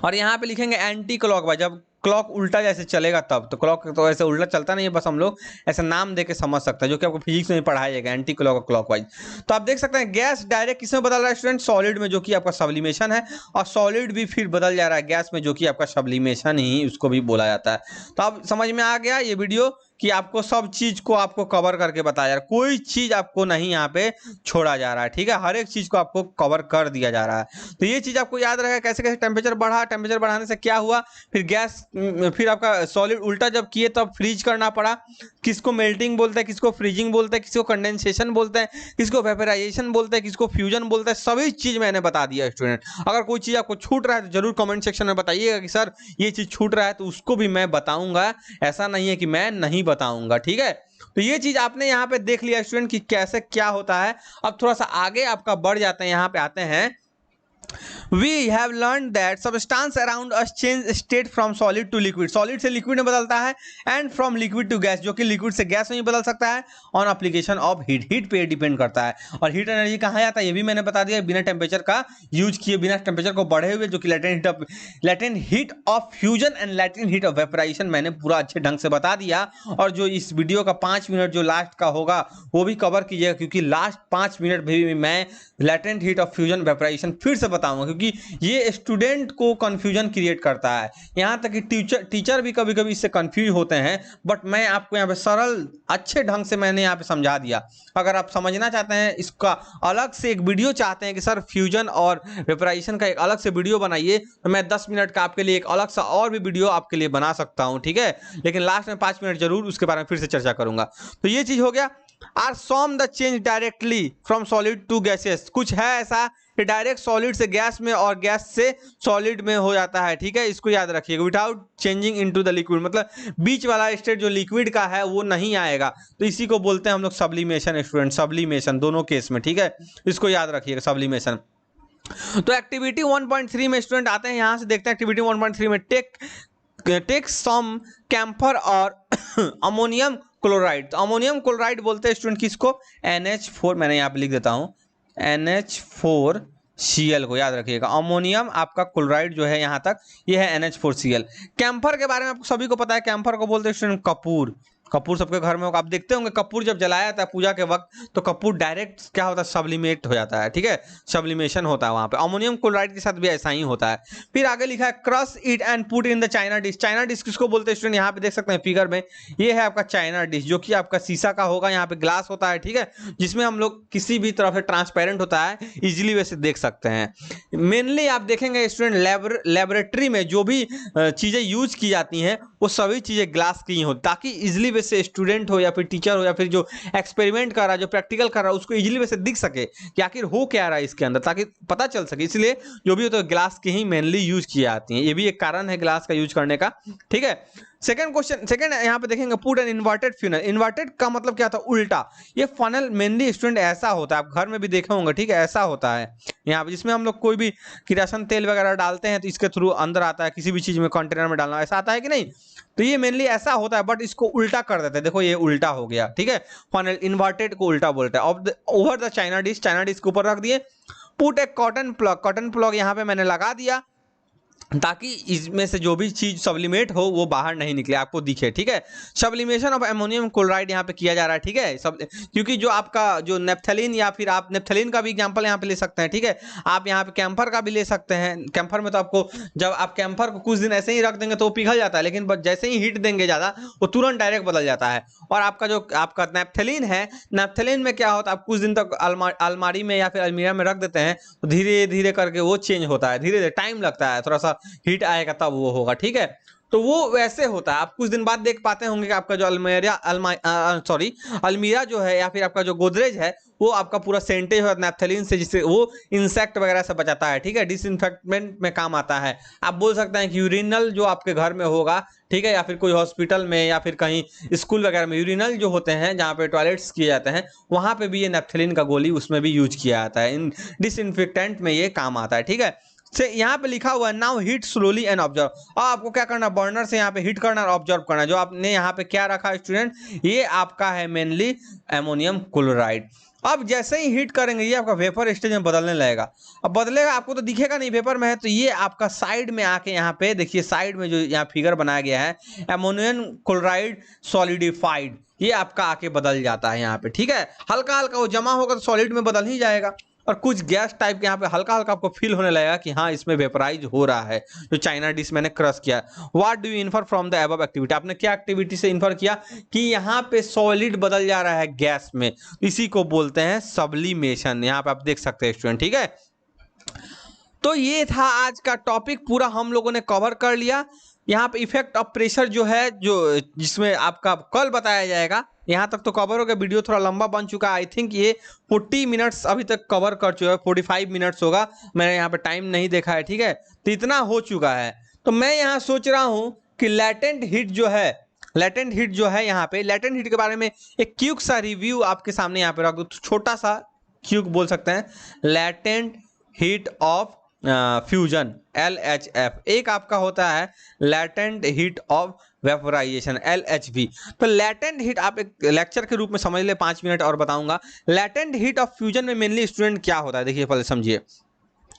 और यहाँ पे लिखेंगे एंटी क्लॉकवाइज, जब क्लॉक उल्टा जैसे चलेगा तब। तो क्लॉक तो ऐसे उल्टा चलता नहीं है, बस हम लोग ऐसे नाम देके समझ सकते हैं, जो कि आपको फिजिक्स में पढ़ाया जाएगा, एंटी क्लॉक और क्लॉकवाइज। तो आप देख सकते हैं गैस डायरेक्ट किसमें बदल रहा है स्टूडेंट, सॉलिड में, जो कि आपका सब्लिमेशन है। और सॉलिड भी फिर बदल जा रहा है गैस में, जो कि आपका सब्लिमेशन ही उसको भी बोला जाता है। तो अब समझ में आ गया ये वीडियो कि आपको सब चीज को आपको कवर करके बताया यार, कोई चीज आपको नहीं यहाँ पे छोड़ा जा रहा है, ठीक है। हर एक चीज को आपको कवर कर दिया जा रहा है। तो ये चीज आपको याद रखेगा, कैसे कैसे टेम्परेचर बढ़ा, टेम्परेचर बढ़ाने से क्या हुआ, फिर गैस, फिर आपका सॉलिड उल्टा जब किए तब फ्रीज करना पड़ा। किसको मेल्टिंग बोलते हैं, किसको फ्रीजिंग बोलते हैं, किसको कंडेंसेशन बोलते हैं, किसको वेपराइजेशन बोलते हैं, किसको फ्यूजन बोलते हैं, सभी चीज मैंने बता दिया स्टूडेंट। अगर कोई चीज आपको छूट रहा है तो जरूर कमेंट सेक्शन में बताइएगा कि सर ये चीज छूट रहा है, तो उसको भी मैं बताऊंगा। ऐसा नहीं है कि मैं नहीं बताऊंगा, ठीक है। तो ये चीज आपने यहाँ पे देख लिया स्टूडेंट कि कैसे क्या होता है। अब थोड़ा सा आगे आपका बढ़ जाते हैं, यहाँ पे आते हैं। We have learned that substance around us change state from solid to liquid, solid से liquid में बदलता है, and from liquid to gas, जो कि liquid से gas में भी बदल सकता है, on application of heat, heat पे डिपेंड करता है। और हीट एनर्जी कहाँ जाता है ये भी मैंने बता दिया, बिना टेम्परेचर का यूज किए, बिना टेम्परेचर को बढ़े हुए, जो कि latent heat of fusion and latent heat of vaporization मैंने पूरा अच्छे ढंग से बता दिया। और जो इस वीडियो का 5 मिनट जो लास्ट का होगा वो भी कवर कीजिएगा, क्योंकि लास्ट 5 मिनट भी मैं latent heat of fusion vaporization फिर से बताऊंगा, क्योंकि ये स्टूडेंट को कंफ्यूजन क्रिएट करता है। यहाँ तक कि टीचर भी कभी कभी इससे कंफ्यूज होते हैं, बट मैं आपको यहाँ पे सरल अच्छे ढंग से मैंने यहाँ पे समझा दिया। अगर आप समझना चाहते हैं, इसका अलग से एक वीडियो चाहते हैं कि सर फ्यूजन और वेपराइजेशन का एक अलग से वीडियो बनाइए, तो मैं 10 मिनट का आपके लिए एक अलग सा और भी वीडियो आपके लिए बना सकता हूँ, ठीक है। लेकिन लास्ट में 5 मिनट जरूर उसके बारे में फिर से चर्चा करूंगा। तो ये चीज हो गया। Are some the change directly from solid to gases, कुछ है ऐसा ये डायरेक्ट सॉलिड से गैस में और गैस से सॉलिड में हो जाता है, ठीक है, इसको याद रखिएगा। Without changing into the liquid, मतलब बीच वाला स्टेट जो लिक्विड का है वो नहीं आएगा, तो इसी को बोलते हैं हम लोग सब्लिमेशन स्टूडेंट, सब्लिमेशन दोनों केस में, ठीक है, इसको याद रखिएगा सब्लिमेशन। तो एक्टिविटी 1.3 में स्टूडेंट आते हैं, यहां से देखते हैं एक्टिविटी 1.3 में टेक सम कैम्फर और अमोनियम क्लोराइड। तो अमोनियम क्लोराइड बोलते हैं स्टूडेंट किसको, NH4, मैंने यहाँ पे लिख देता हूँ NH4Cl को याद रखिएगा। अमोनियम आपका क्लोराइड जो है यहाँ तक ये है NH4Cl। कैम्फर के बारे में आपको सभी को पता है, कैम्फर को बोलते हैं स्टूडेंट कपूर। कपूर सबके घर में होगा, आप देखते होंगे कपूर जब जलाया जाता है पूजा के वक्त तो कपूर डायरेक्ट क्या होता है, सब्लिमेट हो जाता है, ठीक है, सब्लिमेशन होता है वहां पे। अमोनियम क्लोराइड के साथ भी ऐसा ही होता है। फिर आगे लिखा है crush it and put in the China dish. China dish किसको बोलते हैं स्टूडेंट, यहाँ पे देख सकते हैं फिगर में, ये है आपका चाइना डिश, जो कि आपका शीशा का होगा, यहाँ पे ग्लास होता है, ठीक है, जिसमें हम लोग किसी भी तरफ से ट्रांसपेरेंट होता है, इजिली वैसे देख सकते हैं। मेनली आप देखेंगे स्टूडेंट लेबोरेटरी में जो भी चीजें यूज की जाती हैं वो सभी चीजें ग्लास की ही हो, ताकि इजिली वैसे स्टूडेंट हो या फिर टीचर हो या फिर जो एक्सपेरिमेंट कर रहा है, जो प्रैक्टिकल कर रहा है, उसको इजिली वैसे दिख सके कि आखिर हो क्या रहा है इसके अंदर, ताकि पता चल सके। इसलिए जो भी हो तो ग्लास की ही मेनली यूज की जाती हैं, ये भी एक कारण है ग्लास का यूज करने का, ठीक है। सेकंड क्वेश्चन, सेकंड यहाँ पे देखेंगे put an inverted funnel. Inverted का मतलब क्या था, उल्टा। ये फनल मेनली स्टूडेंट ऐसा होता है, आप घर में भी देखे होंगे, ठीक है, ऐसा होता है यहाँ पे, जिसमें हम लोग कोई भी किरासन तेल वगैरह डालते हैं तो इसके थ्रू अंदर आता है, किसी भी चीज में कंटेनर में डालना, ऐसा आता है कि नहीं। तो ये मेनली ऐसा होता है, बट इसको उल्टा कर देते हैं, देखो ये उल्टा हो गया, ठीक है, फनल इन्वर्टेड को उल्टा बोलते हैं। Over the China dish, China dish के ऊपर रख दिए। पुट ए कॉटन प्लग, कॉटन प्लग यहाँ पे मैंने लगा दिया ताकि इसमें से जो भी चीज सब्लिमेट हो वो बाहर नहीं निकले, आपको दिखे, ठीक है। सब्लिमेशन ऑफ अमोनियम क्लोराइड यहाँ पे किया जा रहा है, ठीक है, सब क्योंकि जो आपका जो नेप्थलीन, या फिर आप नेप्थलीन का भी एग्जांपल यहाँ पे ले सकते हैं, ठीक है, आप यहाँ पे कैम्फर का भी ले सकते हैं। कैम्फर में तो आपको जब आप कैम्फर को कुछ दिन ऐसे ही रख देंगे तो वो पिघल जाता है, लेकिन जैसे ही हीट देंगे ज्यादा वो तुरंत डायरेक्ट बदल जाता है। और आपका जो आपका नेप्थलीन है, नेप्थलीन में क्या होता है, आप कुछ दिन तक अलमारी में या फिर अलमीरा में रख देते हैं तो धीरे धीरे करके वो चेंज होता है, धीरे धीरे टाइम लगता है, थोड़ा सा हीट आएगा तब वो होगा, ठीक है। तो वो वैसे होता है, आप कुछ दिन बाद देख पाते होंगे कि आपका जो अलमीरा जो है या फिर आपका जो गोदरेज है वो आपका पूरा सेंटेज हो नैप्थलीन से, जिससे वो इंसेक्ट वगैरह से बचाता है, ठीक है, डिसइंफेक्टमेंट में काम आता है। आप बोल सकते हैं कि यूरिनल जो आपके घर में होगा, ठीक है, या फिर कोई हॉस्पिटल में या फिर कहीं स्कूल वगैरह में यूरिनल जो होते हैं जहाँ पे टॉयलेट्स किए जाते हैं, वहां पे भी ये नैप्थलीन का गोली उसमें भी यूज किया जाता है, इन डिसइंफेक्टेंट में ये काम आता है, ठीक है। से यहाँ पे लिखा हुआ है now heat slowly and observe. अब आपको क्या करना, बर्नर से यहाँ पे हीट करना और ऑब्जर्व करना। जो आपने यहाँ पे क्या रखा है स्टूडेंट, ये आपका है मेनली अमोनियम क्लोराइड। अब जैसे ही हीट करेंगे ये आपका वेपर स्टेज में बदलने लगेगा। अब बदलेगा, आपको तो दिखेगा नहीं वेपर में है, तो ये आपका साइड में आके यहाँ पे देखिए, साइड में जो यहाँ फिगर बनाया गया है अमोनियम क्लोराइड सॉलिडिफाइड, ये आपका आके बदल जाता है यहाँ पे, ठीक है। हल्का हल्का वो जमा होगा तो सॉलिड में बदल ही जाएगा, और कुछ गैस टाइप के यहाँ पे हल्का हल्का आपको फील होने लगेगा कि हाँ इसमें वेपराइज हो रहा है, जो चाइना डिश मैंने क्रश किया। What do you infer from the above activity, आपने क्या एक्टिविटी से इन्फर किया कि यहाँ पे सॉलिड बदल जा रहा है गैस में, इसी को बोलते हैं सब्लिमेशन। यहाँ पे आप देख सकते हैं स्टूडेंट, ठीक है। तो ये था आज का टॉपिक, पूरा हम लोगों ने कवर कर लिया। यहाँ पे इफेक्ट ऑफ प्रेशर जो है, जो जिसमें आपका कल बताया जाएगा, यहाँ तक तो कवर हो गया। वीडियो थोड़ा लंबा बन चुका है, आई थिंक ये 40 मिनट्स अभी तक कवर कर चुका है, 45 मिनट्स होगा, मैंने यहाँ पे टाइम नहीं देखा है, ठीक है। तो इतना हो चुका है। तो मैं यहाँ सोच रहा हूँ कि लैटेंट हीट जो है, लैटेंट हीट जो है, यहाँ पे लैटेंट हीट के बारे में एक क्विक सा रिव्यू आपके सामने यहाँ पे रख दो, छोटा सा क्विक बोल सकते हैं, latent heat of fusion LHF। एक आपका होता है latent heat of vaporisation LHV। तो लैटेंट हीट आप एक लेक्चर के रूप में समझ ले, 5 मिनट और बताऊंगा। लैटेंट हीट ऑफ फ्यूजन में मेनली स्टूडेंट क्या होता है, देखिए पहले समझिए।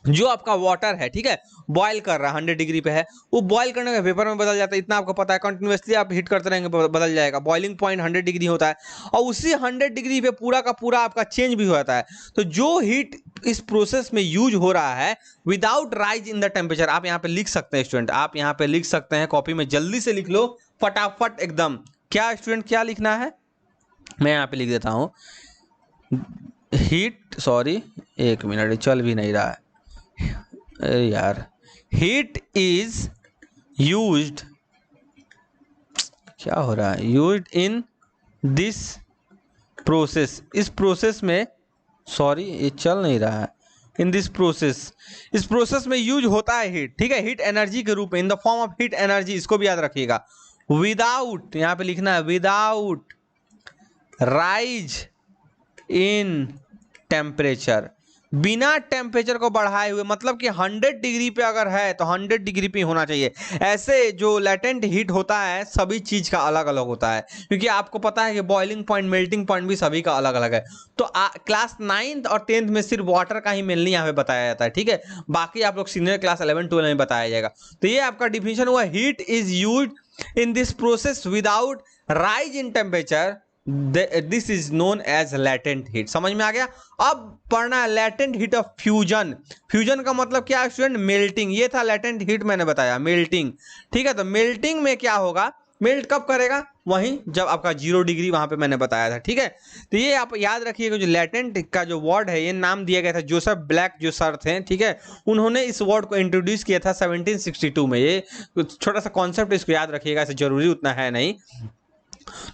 जो आपका वाटर है, ठीक है, बॉयल कर रहा है 100 डिग्री पे है, वो बॉयल करने का वेपर में बदल जाता है, इतना आपको पता है। कंटिन्यूसली आप हीट करते रहेंगे बदल जाएगा। बॉइलिंग पॉइंट 100 डिग्री होता है, और उसी 100 डिग्री पे पूरा का पूरा आपका चेंज भी हो जाता है। तो जो हीट इस प्रोसेस में यूज हो रहा है without rise in the temperature, आप यहाँ पे लिख सकते हैं स्टूडेंट, आप यहाँ पे लिख सकते हैं, कॉपी में जल्दी से लिख लो फटाफट एकदम। क्या स्टूडेंट क्या लिखना है, मैं यहाँ पे लिख देता हूँ हीट, सॉरी 1 मिनट चल भी नहीं रहा है, अरे यार, हीट इज यूज्ड, क्या हो रहा है, यूज्ड इन दिस प्रोसेस, इस प्रोसेस में, सॉरी ये चल नहीं रहा है, इन दिस प्रोसेस, इस प्रोसेस में यूज होता है हीट, ठीक है, हीट एनर्जी के रूप में, in the form of heat energy, इसको भी याद रखिएगा। विदाउट, यहाँ पे लिखना है विदाउट राइज इन टेम्परेचर, बिना टेम्परेचर को बढ़ाए हुए, मतलब कि 100 डिग्री पे अगर है तो 100 डिग्री पे होना चाहिए। ऐसे जो लेटेंट हीट होता है सभी चीज का अलग अलग होता है, क्योंकि आपको पता है कि बॉइलिंग पॉइंट, मेल्टिंग पॉइंट भी सभी का अलग अलग है। तो क्लास 9th और 10th में सिर्फ वाटर का ही मेनली यहाँ पे बताया जाता है, ठीक है, बाकी आप लोग सीनियर क्लास 11 12 में बताया जाएगा। तो ये आपका डिफिनेशन हुआ, heat is used in this process without rise in temperature, this is known as latent heat. समझ में आ गया। अब पढ़ना है latent heat of fusion. Fusion का मतलब क्या है स्टूडेंट? मेल्टिंग। ये था लेटेंट हीट, मैंने बताया मेल्टिंग, ठीक है। तो मेल्टिंग में क्या होगा, मेल्ट कब करेगा? वहीं जब आपका 0 डिग्री, वहां पे मैंने बताया था, ठीक है। तो ये आप याद रखिएगा, जो लेटेंट का जो वर्ड है, ये नाम दिया गया था जोसेफ ब्लैक जो सर थे, ठीक है, उन्होंने इस वर्ड को इंट्रोड्यूस किया था 1762 में। ये छोटा सा कॉन्सेप्ट, इसको याद रखिएगा, ऐसे जरूरी उतना है नहीं।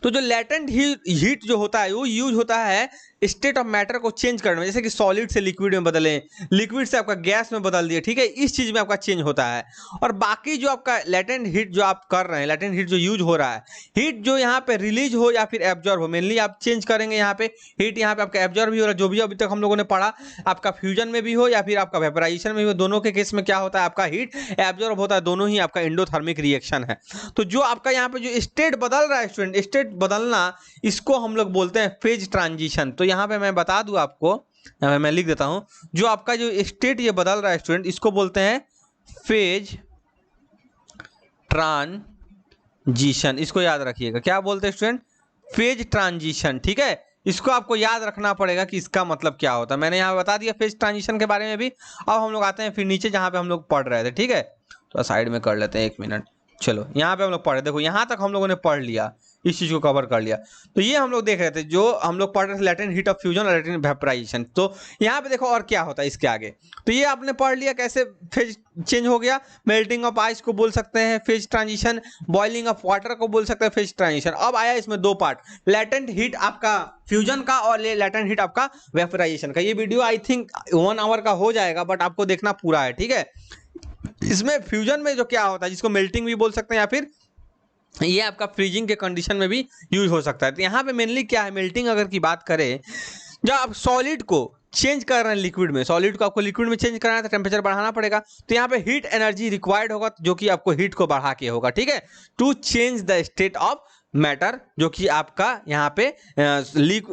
तो जो लेटेंट हीट जो होता है वो यूज होता है स्टेट ऑफ मैटर को चेंज करने में, जैसे कि सॉलिड से लिक्विड में बदलें, लिक्विड से आपका गैस में बदल दिए, ठीक है, इस चीज में आपका चेंज होता है। और बाकी जो आपका लेटेंट हीट जो आप कर रहे हैं, लेटेंट हीट जो यूज हो रहा है, हीट जो यहाँ पे रिलीज हो या फिर एब्जॉर्ब हो, मेनली आप चेंज करेंगे यहाँ पे। हीट यहाँ पे आपका एब्जॉर्ब भी हो रहा है, जो भी अभी तक हम लोगों ने पढ़ा, आपका फ्यूजन में भी हो या फिर आपका वेपराइजेशन में भी हो, दोनों के केस में क्या होता है, आपका हीट एब्जॉर्ब होता है, दोनों ही आपका एंडोथर्मिक रिएक्शन है। तो जो आपका यहाँ पे जो स्टेट बदल रहा है स्टूडेंट, स्टेट बदलना, इसको हम लोग बोलते हैं फेज ट्रांजिशन। तो यहाँ पे मैं बता दूं आपको, यहाँ पे मैं लिख देता हूं, जो आपका जो स्टेट ये बदल रहा है स्टूडेंट, इसको बोलते हैं फेज ट्रांजिशन। इसको याद रखिएगा, क्या बोलते हैं स्टूडेंट? फेज ट्रांजिशन, ठीक है। इसको आपको याद रखना पड़ेगा कि इसका मतलब क्या होता है। मैंने यहाँ बता दिया फेज ट्रांजिशन के बारे में भी। अब हम लोग आते हैं फिर नीचे, जहां पे हम लोग पढ़ रहे थे, ठीक है। तो साइड में कर लेते हैं, 1 मिनट। चलो, यहाँ पे हम लोग पढ़े, देखो यहाँ तक हम लोगों ने पढ़ लिया, इस चीज को कवर कर लिया। तो ये हम लोग देख रहे थे, जो हम लोग पढ़ रहे थे लेटेंट हीट ऑफ फ्यूजन और लेटेंट वेपराइजेशन। तो यहाँ पे देखो और क्या होता है इसके आगे। तो ये आपने पढ़ लिया कैसे फेज चेंज हो गया। मेल्टिंग ऑफ आइस को बोल सकते हैं phase transition, boiling of water को बोल सकते हैं फेज ट्रांजिशन। अब आया इसमें 2 पार्ट, लेटेंट हीट आपका फ्यूजन का और लेटेंट हीट आपका वेपराइजेशन का। ये वीडियो आई थिंक 1 आवर का हो जाएगा, बट आपको देखना पूरा है, ठीक है। इसमें फ्यूजन में जो क्या होता है, जिसको मेल्टिंग भी बोल सकते हैं या फिर ये आपका फ्रीजिंग के कंडीशन में भी यूज हो सकता है। तो यहाँ पे मेनली क्या है, मेल्टिंग अगर की बात करें, जब आप सॉलिड को चेंज कर रहे हैं लिक्विड में, सॉलिड को आपको लिक्विड में चेंज करना है तो टेम्परेचर बढ़ाना पड़ेगा। तो यहाँ पे हीट एनर्जी रिक्वायर्ड होगा, जो कि आपको हीट को बढ़ा के होगा, ठीक है, to change the state of matter, जो कि आपका यहाँ पे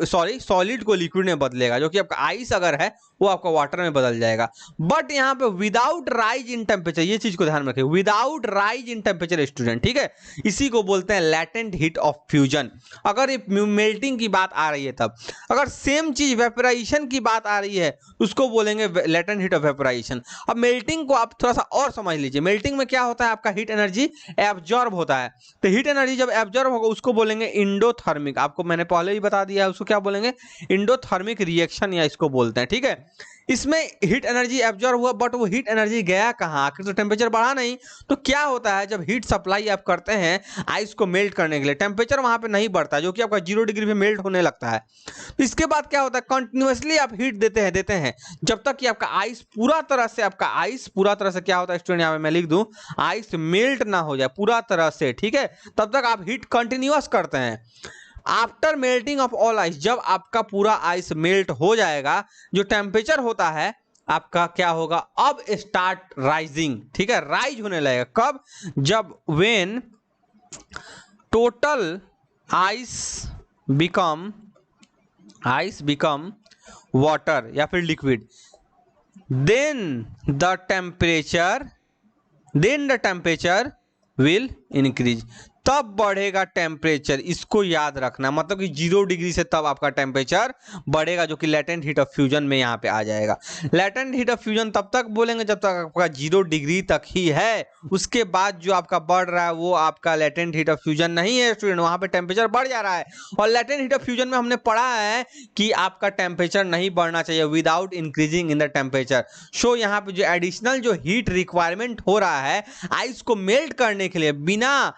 सॉलिड को लिक्विड में बदलेगा, जो कि आपका आइस अगर है वो आपका वाटर में बदल जाएगा। बट यहाँ पे विदाउट राइज इन टेम्परेचर, ये चीज को ध्यान में रखिए, without rise in temperature student, ठीक है। इसी को बोलते हैं लेटेंट हीट ऑफ फ्यूजन। अगर ये मेल्टिंग की बात आ रही है तब, अगर सेम चीज वेपराइजेशन की बात आ रही है उसको बोलेंगे लेटेंट हीट ऑफ वेपराइजेशन। अब मेल्टिंग को आप थोड़ा सा और समझ लीजिए। मेल्टिंग में क्या होता है, आपका हीट एनर्जी एब्जॉर्ब होता है। तो हीट एनर्जी जब एब्जॉर्ब होगा उसको बोलेंगे इंडोथर्मिक। आपको मैंने पहले ही बता दिया है, उसको क्या बोलेंगे? इंडोथर्मिक रिएक्शन, या इसको बोलते हैं, ठीक है। इसमें हीट एनर्जी एब्जॉर्ब हुआ, बट वो हीट एनर्जी गया कहाँ? आखिर तो टेम्परेचर बढ़ा नहीं। तो क्या होता है, जब हीट सप्लाई आप करते हैं आइस को मेल्ट करने के लिए, टेम्परेचर वहां पे नहीं बढ़ता, जो कि आपका 0 डिग्री पे मेल्ट होने लगता है। तो इसके बाद क्या होता है, कंटिन्यूअसली आप हीट देते हैं जब तक कि आपका आइस पूरा तरह से क्या होता है स्टूडेंट, यहाँ पे मैं लिख दूं, आइस मेल्ट ना हो जाए पूरा तरह से, ठीक है, तब तक आप हीट कंटिन्यूअस करते हैं। After melting of all ice, जब आपका पूरा आइस मेल्ट हो जाएगा, जो टेम्परेचर होता है आपका क्या होगा, अब स्टार्ट राइजिंग, ठीक है, राइज होने लगेगा। कब? जब when total ice become water या फिर liquid, then the temperature will increase, तब बढ़ेगा टेम्परेचर। इसको याद रखना, मतलब कि 0 डिग्री से तब आपका टेम्परेचर बढ़ेगा, जो कि लेटेंट हीट ऑफ फ्यूजन में यहाँ पे आ जाएगा। लेटेंट हीट ऑफ फ्यूजन तब तक बोलेंगे जब तक आपका 0 डिग्री तक ही है। उसके बाद जो आपका बढ़ रहा है वो आपका लेटेंट हीट ऑफ फ्यूजन नहीं है स्टूडेंट, वहां पे टेम्परेचर बढ़ जा रहा है। और लेटेंट हीट ऑफ फ्यूजन में हमने पढ़ा है कि आपका टेम्परेचर नहीं बढ़ना चाहिए without increasing in the temperature. So यहाँ पे जो एडिशनल जो हीट रिक्वायरमेंट हो रहा है आइस को मेल्ट करने के लिए, बिना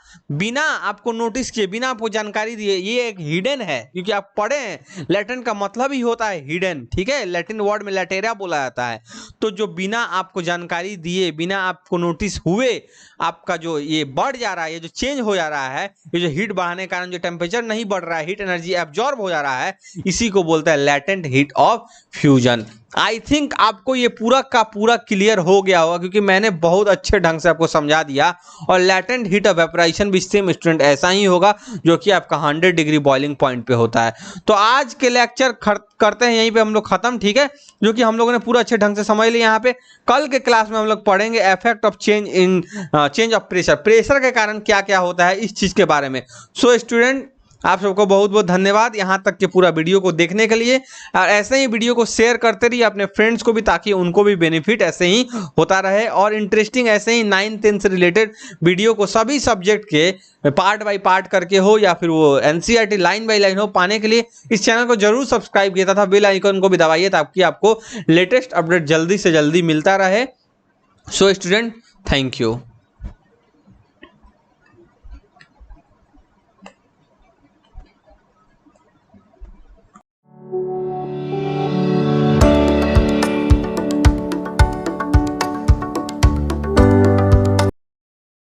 बिना आपको नोटिस किए, बिना आपको जानकारी दिए, ये एक हिडन है, क्योंकि आप पढ़े हैं लैटिन का मतलब ही होता है हिडन, ठीक है, लैटिन वर्ड में लैटेरा बोला जाता है। तो जो बिना आपको जानकारी दिए, बिना आपको नोटिस हुए आपका जो ये बढ़ जा रहा है, ये जो चेंज हो जा रहा है, ये जो हीट बढ़ाने के कारण जो टेम्परेचर नहीं बढ़ रहा है, हीट एनर्जी एब्जॉर्ब हो जा रहा है, इसी को बोलता है latent heat of fusion. I think आपको ये पूरा का पूरा क्लियर हो गया होगा, क्योंकि मैंने बहुत अच्छे ढंग से आपको समझा दिया। और लैटेंट हीट ऑफ वेपोराइजेशन भी सेम स्टूडेंट ऐसा ही होगा जो कि आपका 100 डिग्री बॉइलिंग पॉइंट पे होता है। तो आज के लेक्चर करते हैं यहीं पे हम लोग खत्म, ठीक है, जो कि हम लोगों ने पूरा अच्छे ढंग से समझ लिया। यहाँ पे कल के क्लास में हम लोग पढ़ेंगे effect of change of pressure, pressure के कारण क्या क्या होता है इस चीज के बारे में। सो स्टूडेंट, आप सबको बहुत बहुत धन्यवाद यहाँ तक के पूरा वीडियो को देखने के लिए। और ऐसे ही वीडियो को शेयर करते रहिए अपने फ्रेंड्स को भी, ताकि उनको भी बेनिफिट ऐसे ही होता रहे। और इंटरेस्टिंग ऐसे ही 9-10 से रिलेटेड वीडियो को सभी सब्जेक्ट के पार्ट बाय पार्ट करके हो, या फिर वो एनसीईआरटी लाइन बाय लाइन हो, पाने के लिए इस चैनल को जरूर सब्सक्राइब किया था, बेल आइकन को भी दबाइए, ताकि आपको लेटेस्ट अपडेट जल्दी से जल्दी मिलता रहे। So student, thank you.